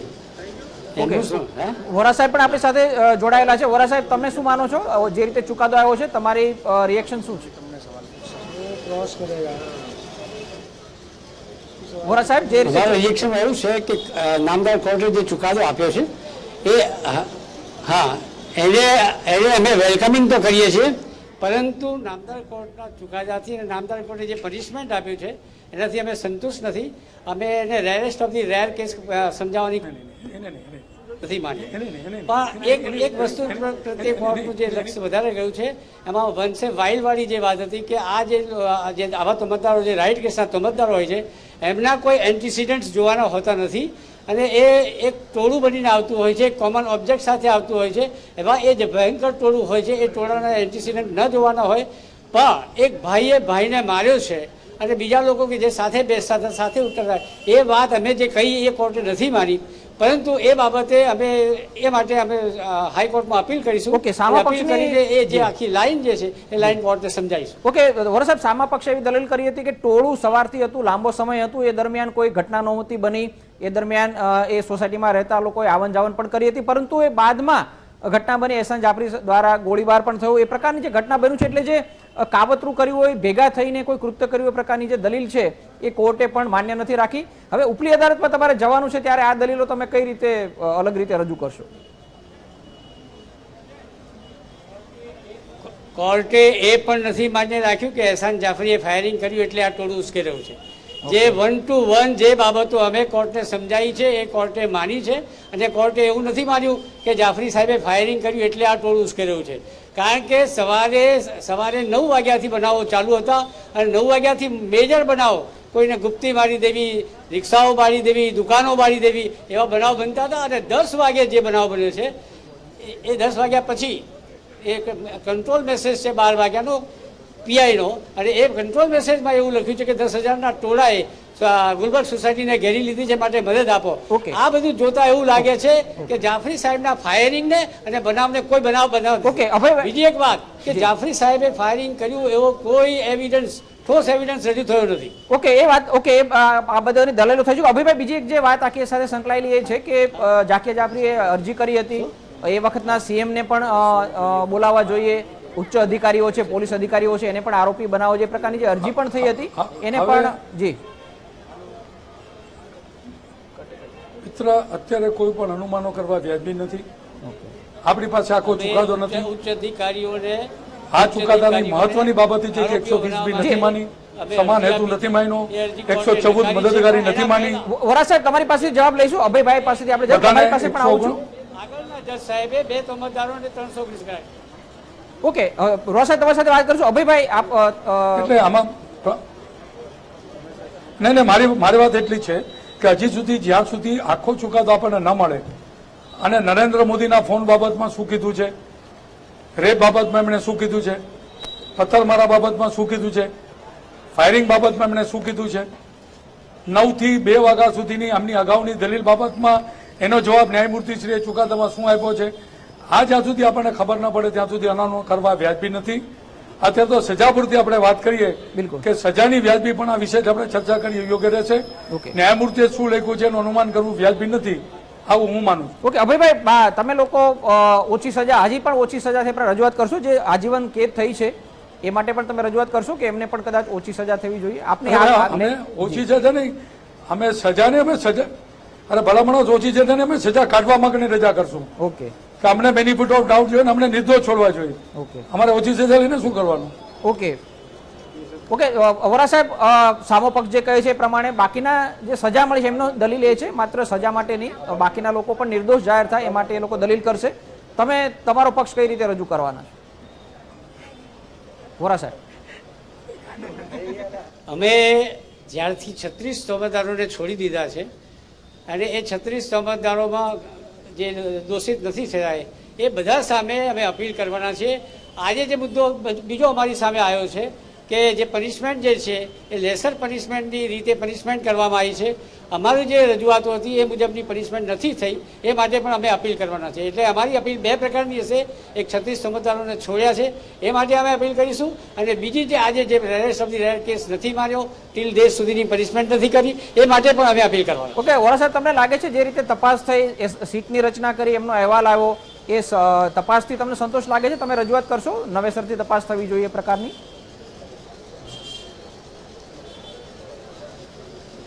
[SPEAKER 2] વોરા સાહેબ પણ આપણી સાથે જોડાયેલા છે. વોરા સાહેબ, તમે શું માનો છો જે રીતે ચુકાદો આવ્યો છે, તમારી રિએક્શન શું છે? વોરા સાહેબ, જે
[SPEAKER 10] રિએક્શન એવું છે કે નામદાર કોર્ટે જે ચુકાદો આપ્યો છે એ હા એને અમે વેલકમિંગ તો કરીએ છીએ, પરંતુ નામદાર કોર્ટના ચુકાદાથી અને નામદાર કોર્ટે જે પનિશમેન્ટ આપ્યું છે એનાથી અમે સંતુષ્ટ નથી. અમે એને rarest of the rare case સમજાવવાની નથી માની. પણ એક વસ્તુ પ્રત્યે કોર્ટનું જે લક્ષ્ય વધારે ગયું છે એમાં વનસે વાઇલ્ડવાળી જે વાત હતી કે આ જે આવા તોમતદારો જે રાઇટ કેસના તોમતદારો હોય છે એમના કોઈ એન્ટિસિડન્ટ્સ જોવાના હોતા નથી અને એ એક ટોળું બનીને આવતું હોય છે, કોમન ઓબ્જેક્ટ સાથે આવતું હોય છે. એમાં એ જે ભયંકર ટોળું હોય છે એ ટોળાના એન્ટિસિડન્ટ ન જોવાના હોય. પણ એક ભાઈએ ભાઈને માર્યો છે અને બીજા લોકો કે જે સાથે બેસતા હતા સાથે ઉતરતા, એ વાત અમે જે કહી એ કોર્ટે નથી માની. પરંતુ એ બાબતે અમે એ માટે અમે હાઈકોર્ટમાં અપીલ કરીશું.
[SPEAKER 2] ઓકે, સામા
[SPEAKER 10] અપીલ કરીને એ જે આખી લાઈન જે છે એ લાઈન કોર્ટને સમજાવીશું.
[SPEAKER 2] ઓકે, વોરા સાહેબ, સામા પક્ષે એવી દલીલ કરી હતી કે ટોળું સવારથી હતું, લાંબો સમય હતું, એ દરમિયાન કોઈ ઘટના નહોતી બની, એ દરમિયાન એ સોસાયટીમાં રહેતા લોકોએ આવન જાવન પણ કરી હતી, પરંતુ એ બાદમાં ઘટના બની, એહસાન જાફરી દ્વારા ગોળીબાર પણ થયો, એ પ્રકારની જે ઘટના બન્યું છે, એટલે જે કાવતરું કર્યું હોય, ભેગા થઈને કોઈ કૃત્ય કર્યું એ પ્રકારની જે દલીલ છે એ કોર્ટે પણ માન્ય નથી રાખી. હવે ઉપલી અદાલતમાં તમારે જવાનું છે ત્યારે આ દલીલો તમે કઈ રીતે અલગ રીતે રજૂ કરશો?
[SPEAKER 10] કોર્ટે એ પણ નથી માન્ય રાખ્યું કે એહસાન જાફરીએ ફાયરિંગ કર્યું એટલે આ ટોળું ઉશ્કેર્યું છે. જે 1 to 1 જે બાબતો અમે કોર્ટને સમજાવી છે એ કોર્ટે માની છે અને કોર્ટે એવું નથી માન્યું કે જાફરી સાહેબે ફાયરિંગ કર્યું એટલે આ ટોળું ઉશ્કેર્યું છે. કારણ કે સવારે 9 વાગ્યાથી બનાવો ચાલુ હતા અને 9 વાગ્યાથી મેજર બનાવો, કોઈને ગુપ્તી મારી દેવી, રિક્ષાઓ બાળી દેવી, દુકાનો બાળી દેવી, એવા બનાવ બનતા હતા. અને 10 વાગે જે બનાવ બન્યો છે એ 10 વાગ્યા પછી એક કંટ્રોલ મેસેજ છે 12 વાગ્યાનો પીઆઈનો, અને એ કંટ્રોલ મેસેજમાં એવું લખ્યું છે કે 10,000ના ટોળાએ ગુલબર્ગ સોસાયટીને ઘેરી લીધી છે, માટે મદદ આપો. આ બધું જોતા એવું લાગે છે કે જાફરી સાહેબના ફાયરિંગને અને બનાવને કોઈ બનાવ. બીજી એક વાત કે જાફરી સાહેબે ફાયરિંગ કર્યું એવો કોઈ એવિડન્સ, ઠોસ એવિડન્સ રજૂ થયો નથી.
[SPEAKER 2] ઓકે, એ વાત ઓકે, આ બધાની દલીલો થઈ છે. અભયભાઈ, બીજી એક જે વાત આખી સાથે સંકળાયેલી એ છે કે ઝાકિયા જાફરીએ અરજી કરી હતી, એ વખતના સીએમને પણ બોલાવવા જોઈએ, ઉચ્ચ અધિકારીઓ છે, પોલીસ અધિકારીઓ છે, એને પણ આરોપી બનાવો, જે પ્રકારની જે અરજી પણ થઈ હતી એને પણ. જી
[SPEAKER 1] મિત્ર, અત્યારે કોઈ પણ અનુમાનો કરવા વ્યાજબી નથી. આપણી પાસે આખો ચુકાદો નથી.
[SPEAKER 10] ઉચ્ચ અધિકારીઓને
[SPEAKER 1] આ ચુકાદાની મહત્વની બાબત છે કે 120 નથી માની, સમાન હેતુ નથી માન્યો, 114 મદદગારી નથી માની.
[SPEAKER 2] વોરા સાહેબ, તમારી પાસે જવાબ લઈશું. અભયભાઈ પાસેથી આપણે તમારી પાસે પણ આવું છું.
[SPEAKER 10] આગળના જજ સાહેબે 2 તોમતદારોને 320 કરાય.
[SPEAKER 2] ઓકે, વોરા સાહેબ તમારી સાથે વાત કરશું. અભયભાઈ, આપ
[SPEAKER 1] એટલે આમાં નહીં, મારી વાત એટલી છે કે હજી સુધી જ્યાં સુધી આખો ચુકાદો આપણને ન મળે, અને નરેન્દ્ર મોદીના ફોન બાબતમાં શું કીધું છે, રેપ બાબતમાં એમણે શું કીધું છે, પથ્થરમારા બાબતમાં શું કીધું છે, ફાયરિંગ બાબતમાં એમણે શું કીધું છે, 9 થી 2 વાગ્યા સુધીની આમની અગાઉની દલીલ બાબતમાં એનો જવાબ ન્યાયમૂર્તિશ્રીએ ચુકાદામાં શું આપ્યો છે, આ જ્યાં સુધી આપણને ખબર ન પડે ત્યાં સુધી અનાનો કરવા વ્યાજબી નથી. અત્યારે તો સજા પૂરતી આપણે વાત કરીએ કે સજાની વ્યાજબી પણ આ વિશે આપણે ચર્ચા કરીએ યોગ્ય રહેશે. ન્યાયમૂર્તિએ શું લખ્યું છે એનું અનુમાન કરવું વ્યાજબી નથી, આવું હું માનું છું.
[SPEAKER 2] ઓકે, અભયભાઈ, તમે લોકો ઓછી સજા, હજી પણ ઓછી સજા થઈ રજૂઆત કરશો, જે આજીવન કેદ થઈ છે એ માટે પણ તમે રજૂઆત કરશો કે એમને પણ કદાચ ઓછી સજા થવી જોઈએ? આપને
[SPEAKER 1] ઓછી સજા નહીં, અમે સજાને અમે સજા, અરે ભલામણો ઓછી સજાને અમે સજા કાઢવા માંગની રજા કરશું.
[SPEAKER 2] ઓકે,
[SPEAKER 1] કે અમને બેનિફિટ ઓફ ડાઉટ જોઈએ, અમને નિર્દોષ છોડવા જોઈએ.
[SPEAKER 2] ઓકે,
[SPEAKER 1] અમારે ઓછી સજા લઈને શું કરવાનું?
[SPEAKER 2] ઓકે, ઓકે, વોરા સાહેબ, સામો પક્ષ જે કહે છે એ પ્રમાણે બાકીના જે સજા મળી છે એમનો દલીલ એ છે માત્ર સજા માટે નહીં, બાકીના લોકો પણ નિર્દોષ જાહેર થાય એ માટે એ લોકો દલીલ કરશે. તમે તમારો પક્ષ કઈ રીતે રજૂ કરવાના છો, વોરા સાહેબ?
[SPEAKER 10] અમે જ્યારથી 36 તોમતદારોને છોડી દીધા છે અને એ 36 તોમતદારોમાં જે દોષિત નથી થયા એ બધા સામે અમે અપીલ કરવાના છીએ. આજે જે મુદ્દો બીજો અમારી સામે આવ્યો છે કે જે પનિશમેન્ટ જે છે એ લેસર પનિશમેન્ટની રીતે પનિશમેન્ટ કરવામાં આવી છે, અમારી જે રજૂઆતો હતી એ મુજબની પનિશમેન્ટ નથી થઈ, એ માટે પણ અમે અપીલ કરવાના છે. એટલે અમારી અપીલ 2 પ્રકારની હશે. એક 36 તોમતદારોને છોડ્યા છે એ માટે અમે અપીલ કરીશું, અને બીજી જે આજે જે rarest of the rare case નથી માર્યો, ટિલ ડેટ સુધીની પનિશમેન્ટ નથી કરી, એ માટે પણ અમે અપીલ કરવાના.
[SPEAKER 2] ઓકે, વોરા સાહેબ, તમને લાગે છે જે રીતે તપાસ થઈ, સીટની રચના કરી, એમનો અહેવાલ આવ્યો, એ તપાસથી તમને સંતોષ લાગે છે? તમે રજૂઆત કરશો નવેસરથી તપાસ થવી જોઈએ પ્રકારની?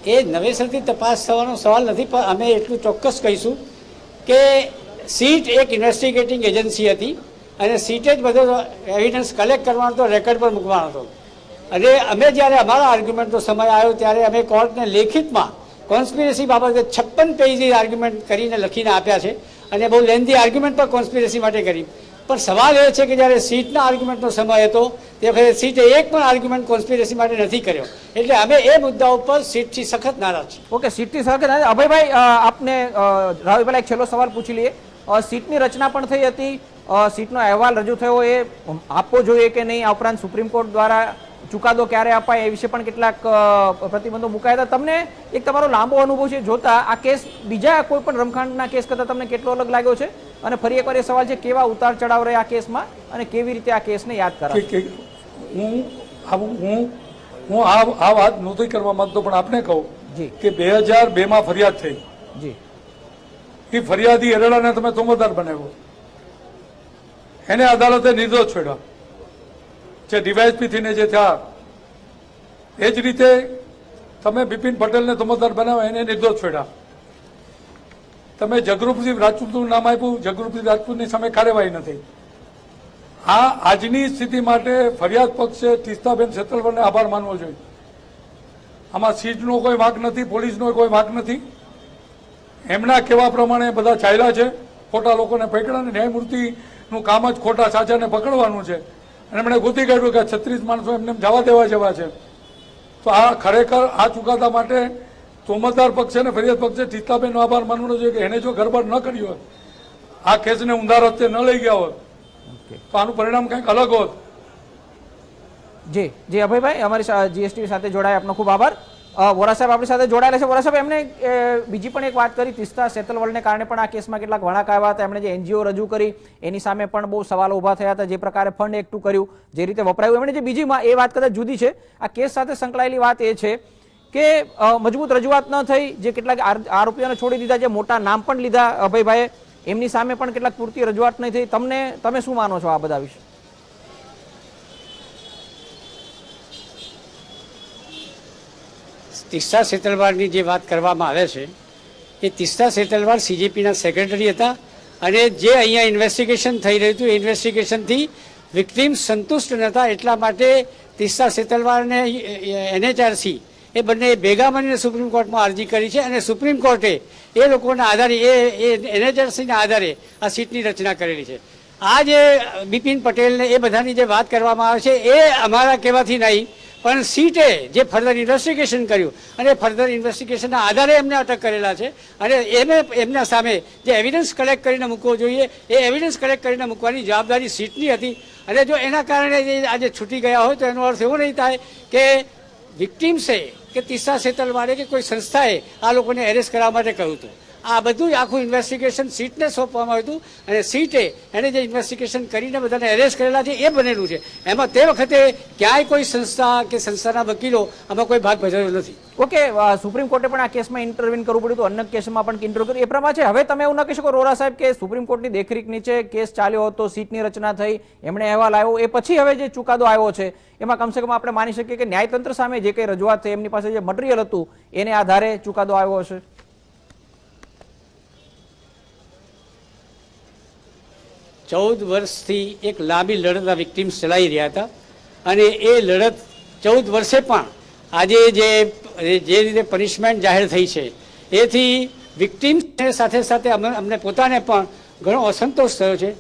[SPEAKER 10] એ નવેસરથી તપાસ થવાનો સવાલ નથી, પણ અમે એટલું ચોક્કસ કહીશું કે સીટ એક ઇન્વેસ્ટિગેટિંગ એજન્સી હતી અને સીટે જ બધો એવિડન્સ કલેક્ટ કરવાનો હતો, રેકોર્ડ પર મૂકવાનો હતો. અને અમે જ્યારે અમારા આર્ગ્યુમેન્ટનો સમય આવ્યો ત્યારે અમે કોર્ટને લેખિતમાં કોન્સ્પિરસી બાબતે 56 પેજની આર્ગ્યુમેન્ટ કરીને લખીને આપ્યા છે અને બહુ લેન્ધી આર્ગ્યુમેન્ટ પણ કોન્સ્પિરસી માટે કરી. પણ સવાલ એ છે કે જ્યારે સીટના આર્ગ્યુમેન્ટનો સમય હતો તે વખતે સીટે એક પણ આર્ગ્યુમેન્ટ કોન્સ્પિરસી માટે નથી કર્યો. એટલે અમે એ મુદ્દા ઉપર સીટથી સખત નારાજ છીએ.
[SPEAKER 2] ઓકે, સીટથી સખત નારાજ. અભયભાઈ, આપને રાહુલ પહેલા એક છેલ્લો સવાલ પૂછી લઈએ. સીટની રચના પણ થઈ હતી, સીટનો અહેવાલ રજૂ થયો, એ આપવો જોઈએ કે નહીં, આ ઉપરાંત સુપ્રીમ કોર્ટ દ્વારા ચુકાદો ક્યારે અપાય એ વિશે પણ કેટલાક પ્રતિબંધો મુકાયા હતા. તમને એક તમારો લાંબો અનુભવ છે જોતા, આ કેસ બીજા કોઈ પણ રમખાણના કેસ કરતા તમને કેટલો અલગ લાગ્યો છે? અને ફરી એકવાર એ સવાલ છે, કેવા ઉતાર ચઢાવ રહે આ કેસમાં અને કેવી રીતે આ કેસને યાદ કરાવે?
[SPEAKER 1] હું આ વાત નહોતી કરવા માંગતો, પણ આપને કહું કે 2002 ફરિયાદ થઈ.
[SPEAKER 2] જી,
[SPEAKER 1] એ ફરિયાદી એરડાને તમે તોમતદાર બનાવ્યો, એને અદાલતે નિર્દોષ છોડ્યા. જે ડીવાયએસપી થઈને જે થયા એ જ રીતે તમે બિપિન પટેલને તોમતદાર બનાવ્યા, એને નિર્દોષ છોડ્યા. તમે જગરૂપસિંહ રાજપૂતનું નામ આપ્યું, જગરૂપસિંહ રાજપૂતની સામે કાર્યવાહી નથી. આ આજની સ્થિતિ માટે ફરિયાદ પક્ષે તીસ્તાબેન સેતલવરને આભાર માનવો જોઈએ. આમાં સીટનો કોઈ વાંક નથી, પોલીસનો કોઈ વાંક નથી. એમના કહેવા પ્રમાણે બધા ચાલ્યા છે, ખોટા લોકોને પકડ્યા ને ન્યાયમૂર્તિનું કામ જ ખોટા સાચાને પકડવાનું છે. અને એમણે ગોતી કાઢ્યું કે 36 માણસો એમને જવા દેવા જેવા છે. તો આ ખરેખર આ ચુકાદા માટે તોમતદાર પક્ષે અને ફરિયાદ પક્ષે તીસ્તાબેનનો આભાર માનવાનો છે કે એને જો ગરબડ ન કરી હોત, આ કેસને ઊંધા રસ્તે ન લઈ ગયા હોત, તો આનું પરિણામ કંઈક અલગ હોત.
[SPEAKER 2] જી જી, અભયભાઈ અમારી જીએસટી સાથે જોડાયા, આપનો ખૂબ આભાર. વોરા સાહેબ આપણી સાથે જોડાયેલા છે. વોરા સાહેબ, એમને બીજી પણ એક વાત કરી, તીસ્તા સેતલવલને કારણે પણ આ કેસમાં કેટલાક વળાંક આવ્યા હતા. એમણે જે એનજીઓ રજૂ કરી એની સામે પણ બહુ સવાલો ઊભા થયા હતા. જે પ્રકારે ફંડ એકઠું કર્યું, જે રીતે વપરાયું, એમણે જે બીજીમાં એ વાત કદાચ જુદી છે. આ કેસ સાથે સંકળાયેલી વાત એ છે કે મજબૂત રજૂઆત ન થઈ, જે કેટલાક આરોપીઓને છોડી દીધા, જે મોટા નામ પણ લીધા અભયભાઈએ, એમની સામે પણ કેટલાક પૂરતી રજૂઆત નહીં થઈ. તમે શું માનો છો આ બધા વિશે?
[SPEAKER 10] તીસ્તા સેતલવારની જે વાત કરવામાં આવે છે એ તીસ્તા સેતલવાર સીજેપીના સેક્રેટરી હતા અને જે અહીંયા ઇન્વેસ્ટિગેશન થઈ રહ્યું હતું એ ઇન્વેસ્ટિગેશનથી વિક્ટીમ સંતુષ્ટ નહોતા. એટલા માટે તીસ્તા સેતલવારને એનએચઆરસી એ બંને ભેગા મળીને સુપ્રીમ કોર્ટમાં અરજી કરી છે અને સુપ્રીમ કોર્ટે એ લોકોના આધારે એ એનએચઆરસીના આધારે આ સીટની રચના કરેલી છે. આ જે બિપિન પટેલને એ બધાની જે વાત કરવામાં આવે છે એ અમારા કહેવાથી નહીં, પણ સીટે જે ફર્ધર ઇન્વેસ્ટિગેશન કર્યું અને ફર્ધર ઇન્વેસ્ટિગેશનના આધારે એમને અટક કરેલા છે અને એમના સામે જે એવિડન્સ કલેક્ટ કરીને મૂકવો જોઈએ એ એવિડન્સ કલેક્ટ કરીને મૂકવાની જવાબદારી સીટની હતી. અને જો એના કારણે આજે છૂટી ગયા હોય તો એનો અર્થ એવો નહીં થાય કે વિક્ટીમ્સે કે તીસ્તા સેતલવારે કે કોઈ સંસ્થાએ આ લોકોને એરેસ્ટ કરવા માટે કહ્યું હતું. આ બધું આખું ઇન્વેસ્ટિગેશન સીટને સોંપવામાં આવ્યું હતું અને સીટે એને જે ઇન્વેસ્ટિગેશન કરીને બધાને એરેસ્ટ કરેલા છે એ બનેલું છે. એમાં તે વખતે ક્યાંય કોઈ સંસ્થા કે સંસ્થાના વકીલો આમાં કોઈ ભાગ ભજવ્યો નથી.
[SPEAKER 2] ઓકે, સુપ્રીમ કોર્ટે પણ આ કેસમાં ઇન્ટરવીન કરવું પડ્યું હતું, અન્ય કેસમાં પણ ઇન્ટરવ્યુ કર્યું. એ પ્રમાણે છે. હવે તમે એવું ન કહી શકો રોરા સાહેબ કે સુપ્રીમ કોર્ટની દેખરેખ નીચે કેસ ચાલ્યો હતો, સીટની રચના થઈ, એમણે અહેવાલ આવ્યો, એ પછી હવે જે ચુકાદો આવ્યો છે એમાં કમસે કમ આપણે માની શકીએ કે ન્યાયતંત્ર સામે જે કંઈ રજૂઆત થઈ, એમની પાસે જે મટીરિયલ હતું એને આધારે ચુકાદો આવ્યો હશે.
[SPEAKER 10] 14 વર્ષથી એક લાંબી લડત વિક્ટીમ્સ ચલાવી રહ્યા હતા અને એ લડત 14 વર્ષે પણ આજે જે રીતે પનિશમેન્ટ જાહેર થઈ છે એથી વિક્ટીમ્સ સાથે સાથે અમને પોતાને પણ ઘણો અસંતોષ થયો છે.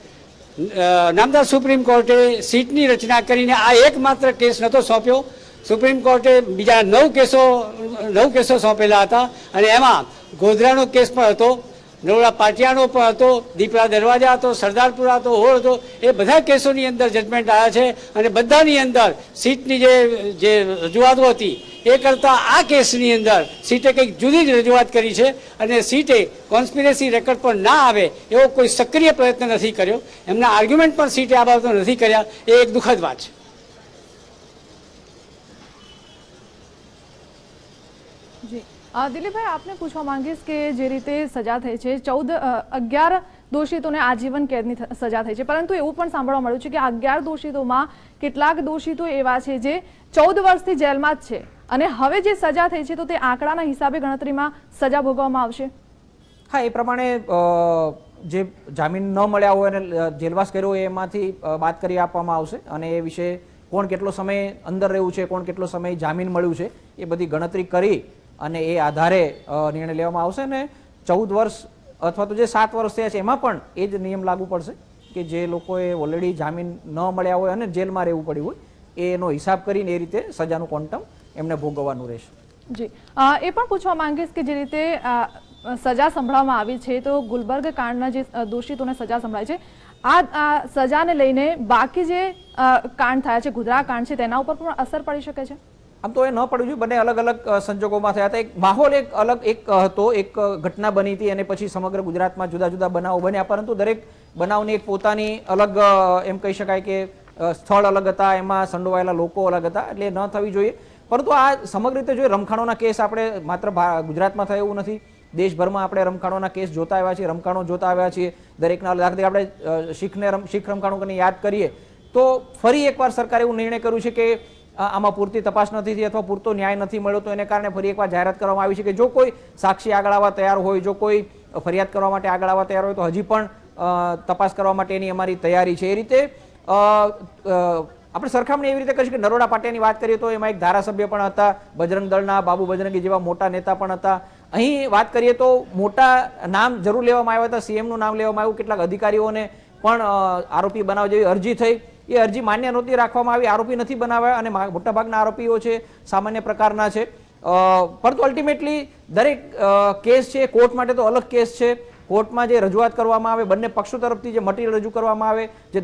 [SPEAKER 10] નામદાર સુપ્રીમ કોર્ટે સીટની રચના કરીને આ એકમાત્ર કેસ નહોતો સોંપ્યો. સુપ્રીમ કોર્ટે બીજા 9 કેસો સોંપેલા હતા અને એમાં ગોધરાનો કેસ પણ હતો, નરોડા પાટિયાનો પણ હતો, દીપડા દરવાજા હતો, સરદારપુરા હતો, હોળ હતો. એ બધા કેસોની અંદર જજમેન્ટ આવ્યા છે અને બધાની અંદર સીટની જે રજૂઆતો હતી એ કરતાં આ કેસની અંદર સીટે કંઈક જુદી જ રજૂઆત કરી છે અને સીટે કોન્સ્પિરેસી રેકોર્ડ પર ના આવે એવો કોઈ સક્રિય પ્રયત્ન નથી કર્યો. એમના આર્ગ્યુમેન્ટ પણ સીટે આ બાબતો નથી કર્યા. એ એક દુઃખદ વાત છે.
[SPEAKER 3] જી દિલીપભાઈ, આપને પૂછવા માંગીશ કે જે રીતે સજા થઈ છે, 11 દોષિતોને આજીવન કેદની સજા થઈ છે, પરંતુ એવું પણ સાંભળવા મળ્યું છે કે 11 દોષિતોમાં કેટલાક દોષિતો એવા છે જે 14 વર્ષથી જેલમાં જ છે અને હવે જે સજા થઈ છે તો તે આંકડાના હિસાબે ગણતરીમાં સજા ભોગવવામાં આવશે.
[SPEAKER 2] હા, એ પ્રમાણે જે જામીન ન મળ્યા હોય અને જેલવાસ કર્યો હોય એમાંથી બાદ કરી આપવામાં આવશે અને એ વિશે કોણ કેટલો સમય અંદર રહ્યું છે, કોણ કેટલો સમય જામીન મળ્યું છે, એ બધી ગણતરી કરી અને એ આધારે નિર્ણય લેવામાં આવશે. અને 14 વર્ષ અથવા તો જે 7 વર્ષ થયા છે એમાં પણ એ જ નિયમ લાગુ પડશે કે જે લોકોએ ઓલરેડી જામીન ન મળ્યા હોય અને જેલમાં રહેવું પડ્યું હોય એનો હિસાબ કરીને એ રીતે સજાનું ક્વોન્ટમ એમને ભોગવવાનું રહેશે.
[SPEAKER 3] જી, એ પણ પૂછવા માંગીશ કે જે રીતે સજા સંભળાવવામાં આવી છે તો ગુલબર્ગ કાંડના જે દોષિતોને સજા સંભળાય છે, આ સજાને લઈને બાકી જે કાંડ થયા છે, ગોધરા કાંડ છે, તેના ઉપર પણ અસર પડી શકે છે?
[SPEAKER 2] આમ તો એ ન પડવું જોઈએ. બંને અલગ અલગ સંજોગોમાં થયા હતા. એક માહોલ એક અલગ એક હતો, એક ઘટના બની હતી અને પછી સમગ્ર ગુજરાતમાં જુદા જુદા બનાવો બન્યા, પરંતુ દરેક બનાવની એક પોતાની અલગ એમ કહી શકાય કે સ્થળ અલગ હતા, એમાં સંડોવાયેલા લોકો અલગ હતા, એટલે ન થવી જોઈએ. પરંતુ આ સમગ્ર રીતે જોઈએ રમખાણોના કેસ આપણે માત્ર ગુજરાતમાં થાય એવું નથી, દેશભરમાં આપણે રમખાણોના કેસ જોતા આવ્યા છીએ, રમખાણો જોતા આવ્યા છીએ. દરેકના દાખલા આપણે શીખ રમખાણો કરીને યાદ કરીએ તો ફરી એકવાર સરકારે એવું નિર્ણય કર્યું છે કે આમાં પૂરતી તપાસ નથી થઈ અથવા પૂરતો ન્યાય નથી મળ્યો, તો એને કારણે ફરી એકવાર જાહેરાત કરવામાં આવી છે કે જો કોઈ સાક્ષી આગળ આવવા તૈયાર હોય, જો કોઈ ફરિયાદ કરવા માટે આગળ આવવા તૈયાર હોય તો હજી પણ તપાસ કરવા માટેની અમારી તૈયારી છે. એ રીતે આપણે સરખામણી એવી રીતે કરીશું કે નરોડા પાટિયાની વાત કરીએ તો એમાં એક ધારાસભ્ય પણ હતા, બજરંગ દળના બાબુ બજરંગી જેવા મોટા નેતા પણ હતા. અહીં વાત કરીએ તો મોટા નામ જરૂર લેવામાં આવ્યા હતા, સીએમનું નામ લેવામાં આવ્યું, કેટલાક અધિકારીઓને પણ આરોપી બનાવવા જેવી અરજી થઈ, એ અરજી માન્ય નહોતી રાખવામાં આવી, આરોપી નથી બનાવ્યા અને મોટાભાગના આરોપીઓ છે સામાન્ય પ્રકારના છે. પરંતુ અલ્ટિમેટલી દરેક કેસ છે કોર્ટ માટે તો અલગ કેસ છે. કોર્ટમાં જે રજૂઆત કરવામાં આવે, બંને પક્ષો તરફથી જે મટીરિયલ રજૂ કરવામાં આવે, જે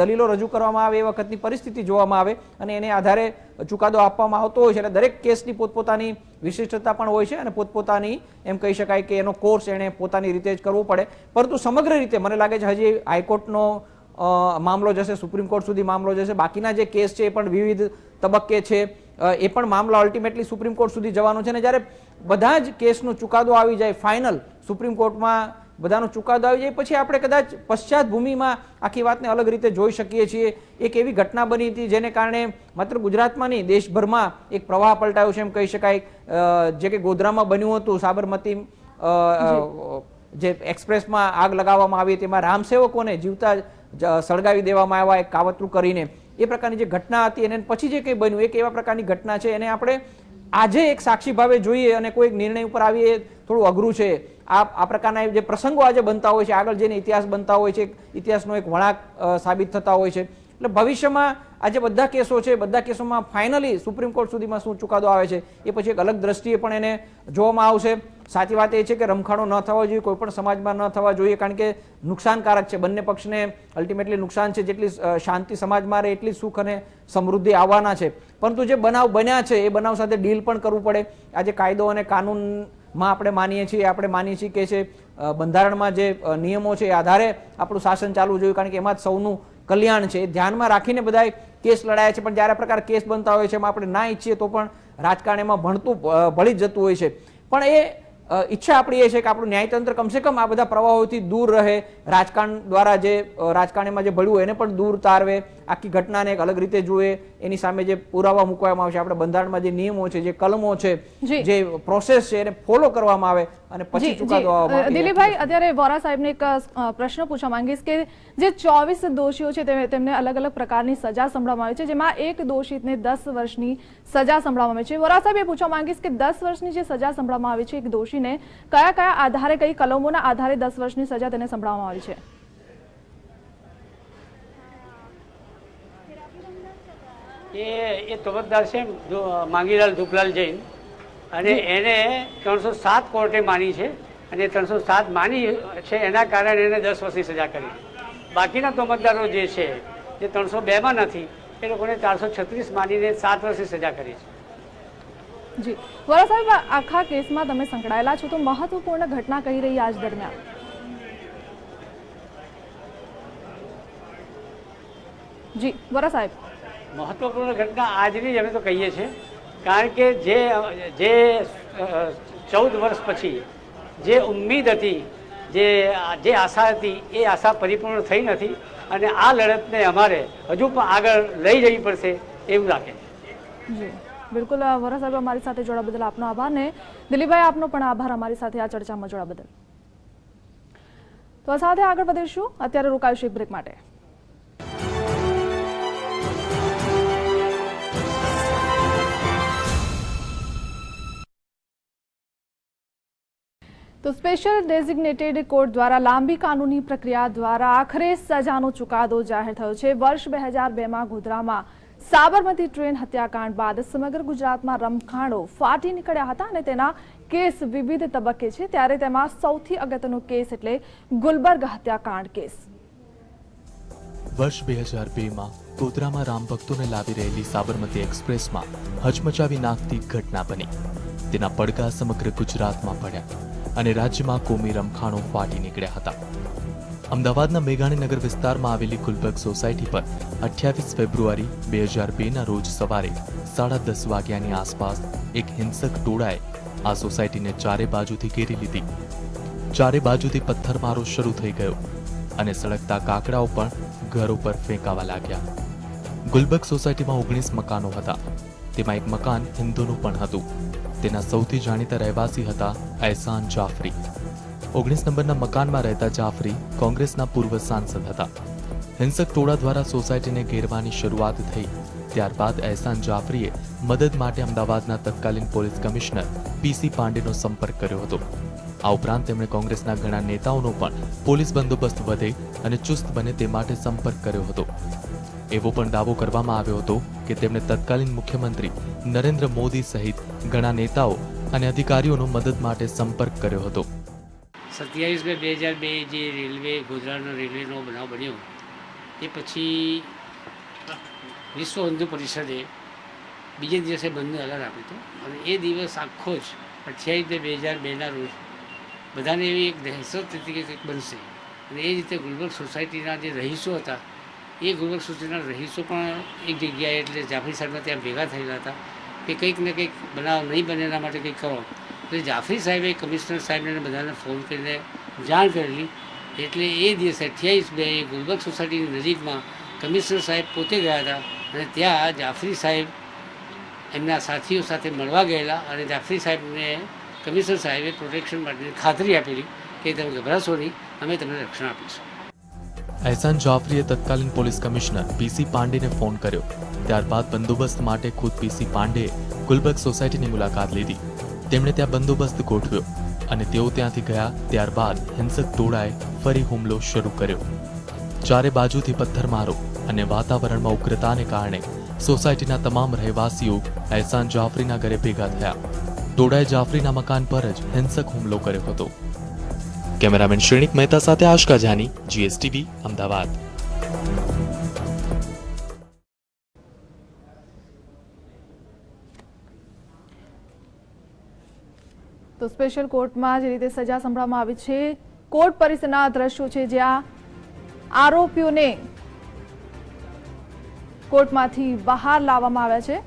[SPEAKER 2] દલીલો રજૂ કરવામાં આવે, એ વખતની પરિસ્થિતિ જોવામાં આવે અને એને આધારે ચુકાદો આપવામાં આવતો હોય છે. એટલે દરેક કેસની પોતપોતાની વિશિષ્ટતા પણ હોય છે અને પોતપોતાની એમ કહી શકાય કે એનો કોર્સ એણે પોતાની રીતે જ કરવો પડે. પરંતુ સમગ્ર રીતે મને લાગે છે હજી હાઈકોર્ટનો મામલો જશે, સુપ્રીમ કોર્ટ સુધી મામલો જશે, બાકીના જે કેસ છે એ પણ વિવિધ તબક્કે છે, એ પણ મામલો અલ્ટિમેટલી સુપ્રીમ કોર્ટ સુધી જવાનો છે. અને જ્યારે બધા જ કેસનો ચુકાદો આવી જાય, ફાઇનલ સુપ્રીમ કોર્ટમાં બધાનો ચુકાદો આવી જાય, પછી આપણે કદાચ પશ્ચાત ભૂમિમાં આખી વાતને અલગ રીતે જોઈ શકીએ છીએ. એક એવી ઘટના બની હતી જેને કારણે માત્ર ગુજરાતમાં નહીં દેશભરમાં એક પ્રવાહ પલટાયો છે એમ કહી શકાય. જે કે ગોધરામાં બન્યું હતું, સાબરમતી જે એક્સપ્રેસમાં આગ લગાવવામાં આવી, તેમાં રામસેવકોને જીવતા સળગાવી દેવામાં આવ્યા એક કાવતરું કરીને. એ પ્રકારની જે ઘટના હતી એને પછી જે કંઈ બન્યું એક એવા પ્રકારની ઘટના છે, એને આપણે આજે એક સાક્ષી ભાવે જોઈએ અને કોઈ નિર્ણય ઉપર આવીએ થોડું અઘરું છે. આ પ્રકારના જે પ્રસંગો આજે બનતા હોય છે, આગળ જઈને ઇતિહાસ બનતા હોય છે, ઇતિહાસનો એક વળાંક સાબિત થતા હોય છે. એટલે ભવિષ્યમાં આજે બધા કેસો છે, બધા કેસોમાં ફાઇનલી સુપ્રીમ કોર્ટ સુધીમાં શું ચુકાદો આવે છે એ પછી એક અલગ દ્રષ્ટિએ પણ એને જોવામાં આવશે. સાચી વાત એ છે કે રમખાણો ન થવા જોઈએ, કોઈ પણ સમાજમાં ન થવા જોઈએ, કારણ કે નુકસાનકારક છે, બંને પક્ષને અલ્ટિમેટલી નુકસાન છે. જેટલી શાંતિ સમાજમાં રહે એટલી સુખ અને સમૃદ્ધિ આવવાના છે. પરંતુ જે બનાવ બન્યા છે એ બનાવ સાથે ડીલ પણ કરવું પડે. આજે કાયદો અને કાનૂનમાં આપણે માનીએ છીએ કે છે બંધારણમાં જે નિયમો છે એ આધારે આપણું શાસન ચાલવું જોઈએ, કારણ કે એમાં જ સૌનું કલ્યાણ છે. એ ધ્યાનમાં રાખીને બધા કેસ લડાયા છે. પણ જ્યારે આ પ્રકાર કેસ બનતા હોય છે એમાં આપણે ના ઈચ્છીએ તો પણ રાજકારણ એમાં ભળી જ જતું હોય છે. પણ એ ઈચ્છા આપણી એ છે કે આપણું ન્યાયતંત્ર કમસે કમ આ બધા પ્રવાહોથી દૂર રહે, રાજકારણ દ્વારા જે રાજકારણમાં જે ભળ્યું હોય એને પણ દૂર તારવે, આખી ઘટનાને એક અલગ રીતે જુએ, એની સામે જે પુરાવા મૂકવામાં આવશે, આપણે બંધારણમાં જે નિયમો છે, જે કલમો છે, જે પ્રોસેસ છે એને ફોલો કરવામાં આવે અને પછી ચુકાદો આવવામાં આવે.
[SPEAKER 3] દિલીપભાઈ, અત્યારે વોરા સાહેબને એક પ્રશ્ન પૂછવા માંગીશ કે જે 24 દોષીઓ છે તેમને અલગ અલગ પ્રકારની સજા સંભળાવવામાં આવે છે, જેમાં એક દોષિતને 10 વર્ષની સજા સંભળાવવામાં આવે છે. વોરા સાહેબ, એ પૂછવા માંગીશ કે 10 વર્ષની જે સજા સંભળાવવામાં આવી છે એક દોષીને, કયા કયા આધારે, કઈ કલમોના આધારે 10 વર્ષની સજા તેને સંભળાવવામાં આવી છે?
[SPEAKER 10] એ તોબતદાર છે માંગીલાલ ધુપલાલ જૈન, અને એને 307 કોર્ટે માની છે અને 307 માની છે એના કારણે એને 10 વર્ષની સજા કરી. બાકીના તોમતદારો જે છે જે 302માં નથી એ લોકોને 436 માનીને 7 વર્ષની સજા કરી છે.
[SPEAKER 3] જી વોરા સાહેબ, આખા કેસમાં તમે સંકળાયેલા છો તો મહત્વપૂર્ણ ઘટના કઈ રહી આજ દરમિયાન? જી વોરા સાહેબ,
[SPEAKER 10] મહત્વપૂર્ણ ઘટના આજની જ અમે તો કહીએ છીએ, કારણ કે જે 14 વર્ષ પછી જે ઉમ્મીદ હતી, જે આશા હતી, એ આશા પરિપૂર્ણ થઈ નથી અને આ લડતને અમારે હજુ પણ આગળ લઈ જવી પડશે એવું લાગે છે.
[SPEAKER 3] જી બિલકુલ વોરા સાહેબ, અમારી સાથે જોડા બદલ આપનો આભાર. ને દિલીપભાઈ, આપનો પણ આભાર અમારી સાથે આ ચર્ચામાં જોડા બદલ. તો આ સાથે આગળ વધીશું. અત્યારે રોકાઈશું એક બ્રેક માટે. તો સ્પેશિયલ ડેઝિગ્નેટેડ કોર્ટ દ્વારા લાંબી કાનૂની પ્રક્રિયા દ્વારા આખરે સજાનો ચુકાદો જાહેર થયો છે. વર્ષ 2002માં ગોધરામાં સાબરમતી ટ્રેન હત્યાકાંડ બાદ સમગ્ર ગુજરાતમાં રમખાણો ફાટી નીકળ્યા હતા અને તેના કેસ વિવિધ તબક્કે છે. ત્યારે તેમાં સૌથી અગત્યનો કેસ એટલે ગુલબર્ગ હત્યાકાંડ કેસ.
[SPEAKER 11] વર્ષ 2002માં ગોધરામાં રામ ભક્તોને લાવી રહેલી સાબરમતી એક્સપ્રેસમાં હચમચાવી નાખતી ઘટના બની. તેના પડઘા સમગ્ર ગુજરાતમાં પડ્યા અને રાજ્યમાં કોમી રમખાણો ફાટી નીકળ્યા હતા. અમદાવાદના મેઘાણીનગર વિસ્તારમાં આવેલી ગુલબર્ગ સોસાયટી પર 28 ફેબ્રુઆરી 2002ના રોજ સવારે 10:30 વાગ્યાની આસપાસ એક હિંસક ટોળાએ આ સોસાયટીને ચારે બાજુથી ઘેરી લીધી. ચારે બાજુથી પથ્થરમારો શરૂ થઈ ગયો અને સળગતા કાકડાઓ પણ ઘરો પર ફેંકાવા લાગ્યા. ગુલબર્ગ સોસાયટીમાં 19 મકાનો હતા. તેમાં એક મકાન હિન્દુનું પણ હતું. તેના સૌથી જાણીતા રહેવાસી હતા એહસાન જાફરી. 19 નંબરના મકાનમાં રહેતા જાફરી કોંગ્રેસના પૂર્વ સાંસદ હતા. હિંસક ટોળા દ્વારા સોસાયટીને ઘેરવાની શરૂઆત થઈ. ત્યારબાદ એહસાન જાફરીએ મદદ માટે અમદાવાદના તત્કાલીન પોલીસ કમિશનર પીસી પાંડેનો સંપર્ક કર્યો હતો. આ ઉપરાંત તેમણે કોંગ્રેસના ઘણા નેતાઓનો પણ પોલીસ બંદોબસ્ત વધે અને ચુસ્ત બને તે માટે સંપર્ક કર્યો હતો. એવો પણ દાવો કરવામાં આવ્યો હતો કે તેમણે તત્કાલીન મુખ્યમંત્રી નરેન્દ્ર મોદી સહિત ઘણા નેતાઓ અને અધિકારીઓનો મદદ માટે સંપર્ક કર્યો હતો.
[SPEAKER 10] 27 મે 2002 જે રેલવે ગોધરાનો રેલવેનો બનાવ બન્યો એ પછી વિશ્વ હિન્દુ પરિષદે બીજે દિવસે બંધનું એલાન આપ્યું હતું અને એ દિવસ આખો જ 28 મે 2002ના રોજ બધાને એવી એક દહેશત હતી કે કંઈક બનશે અને એ રીતે ગુલબર્ગ સોસાયટીના જે રહીશો હતા એ ગુલબર્ગ સોસાયટીના રહીશો પણ એક જગ્યાએ એટલે જાફરી સાહેબના ત્યાં ભેગા થયેલા હતા કે કંઈક ને કંઈક બનાવ નહીં બને એના માટે કંઈક કરો. એટલે જાફરી સાહેબે કમિશનર સાહેબને બધાને ફોન કરીને જાણ કરેલી. એટલે એ દિવસે 28 મે ગુલબર્ગ સોસાયટીની નજીકમાં કમિશનર સાહેબ પોતે ગયા હતા અને ત્યાં જાફરી સાહેબ એમના સાથીઓ સાથે મળવા ગયેલા અને જાફરી સાહેબને કમિશનર સાહેબે પ્રોટેક્શન માટેની ખાતરી આપેલી કે તમે ગભરાશો નહીં, અમે તમને રક્ષણ આપીશું.
[SPEAKER 11] એહસાન જાફરીએ તત્કાલીન પોલીસ કમિશનર પીસી પાંડેને ફોન કર્યો. ત્યારબાદ બંદોબસ્ત માટે ખુદ પીસી પાંડેએ ગુલબર્ગ સોસાયટીની મુલાકાત લીધી. તેમણે ત્યાં બંદોબસ્ત ગોઠવ્યો અને તેઓ ત્યાંથી ગયા. ત્યારબાદ હિંસક ટોળાએ ફરી હુમલો શરૂ કર્યો. ચારે બાજુથી પથ્થરમારો અને વાતાવરણમાં ઉગ્રતાને કારણે સોસાયટીના તમામ રહેવાસીઓ એહસાન જાફરીના ઘરે ભેગા થયા. ટોળાએ જાફરીના મકાન પર જ હિંસક હુમલો કર્યો હતો. કેમેરામેન શ્રેણિક મહેતા સાથે આશકા જાની, જીએસટીવી, અમદાવાદ.
[SPEAKER 3] તો સ્પેશિયલ કોર્ટમાં જે રીતે સજા સંભળાવવામાં આવી છે, કોર્ટ પરિસરના દ્રશ્યો છે જ્યાં આરોપીઓને કોર્ટમાંથી બહાર લાવવામાં આવ્યા છે.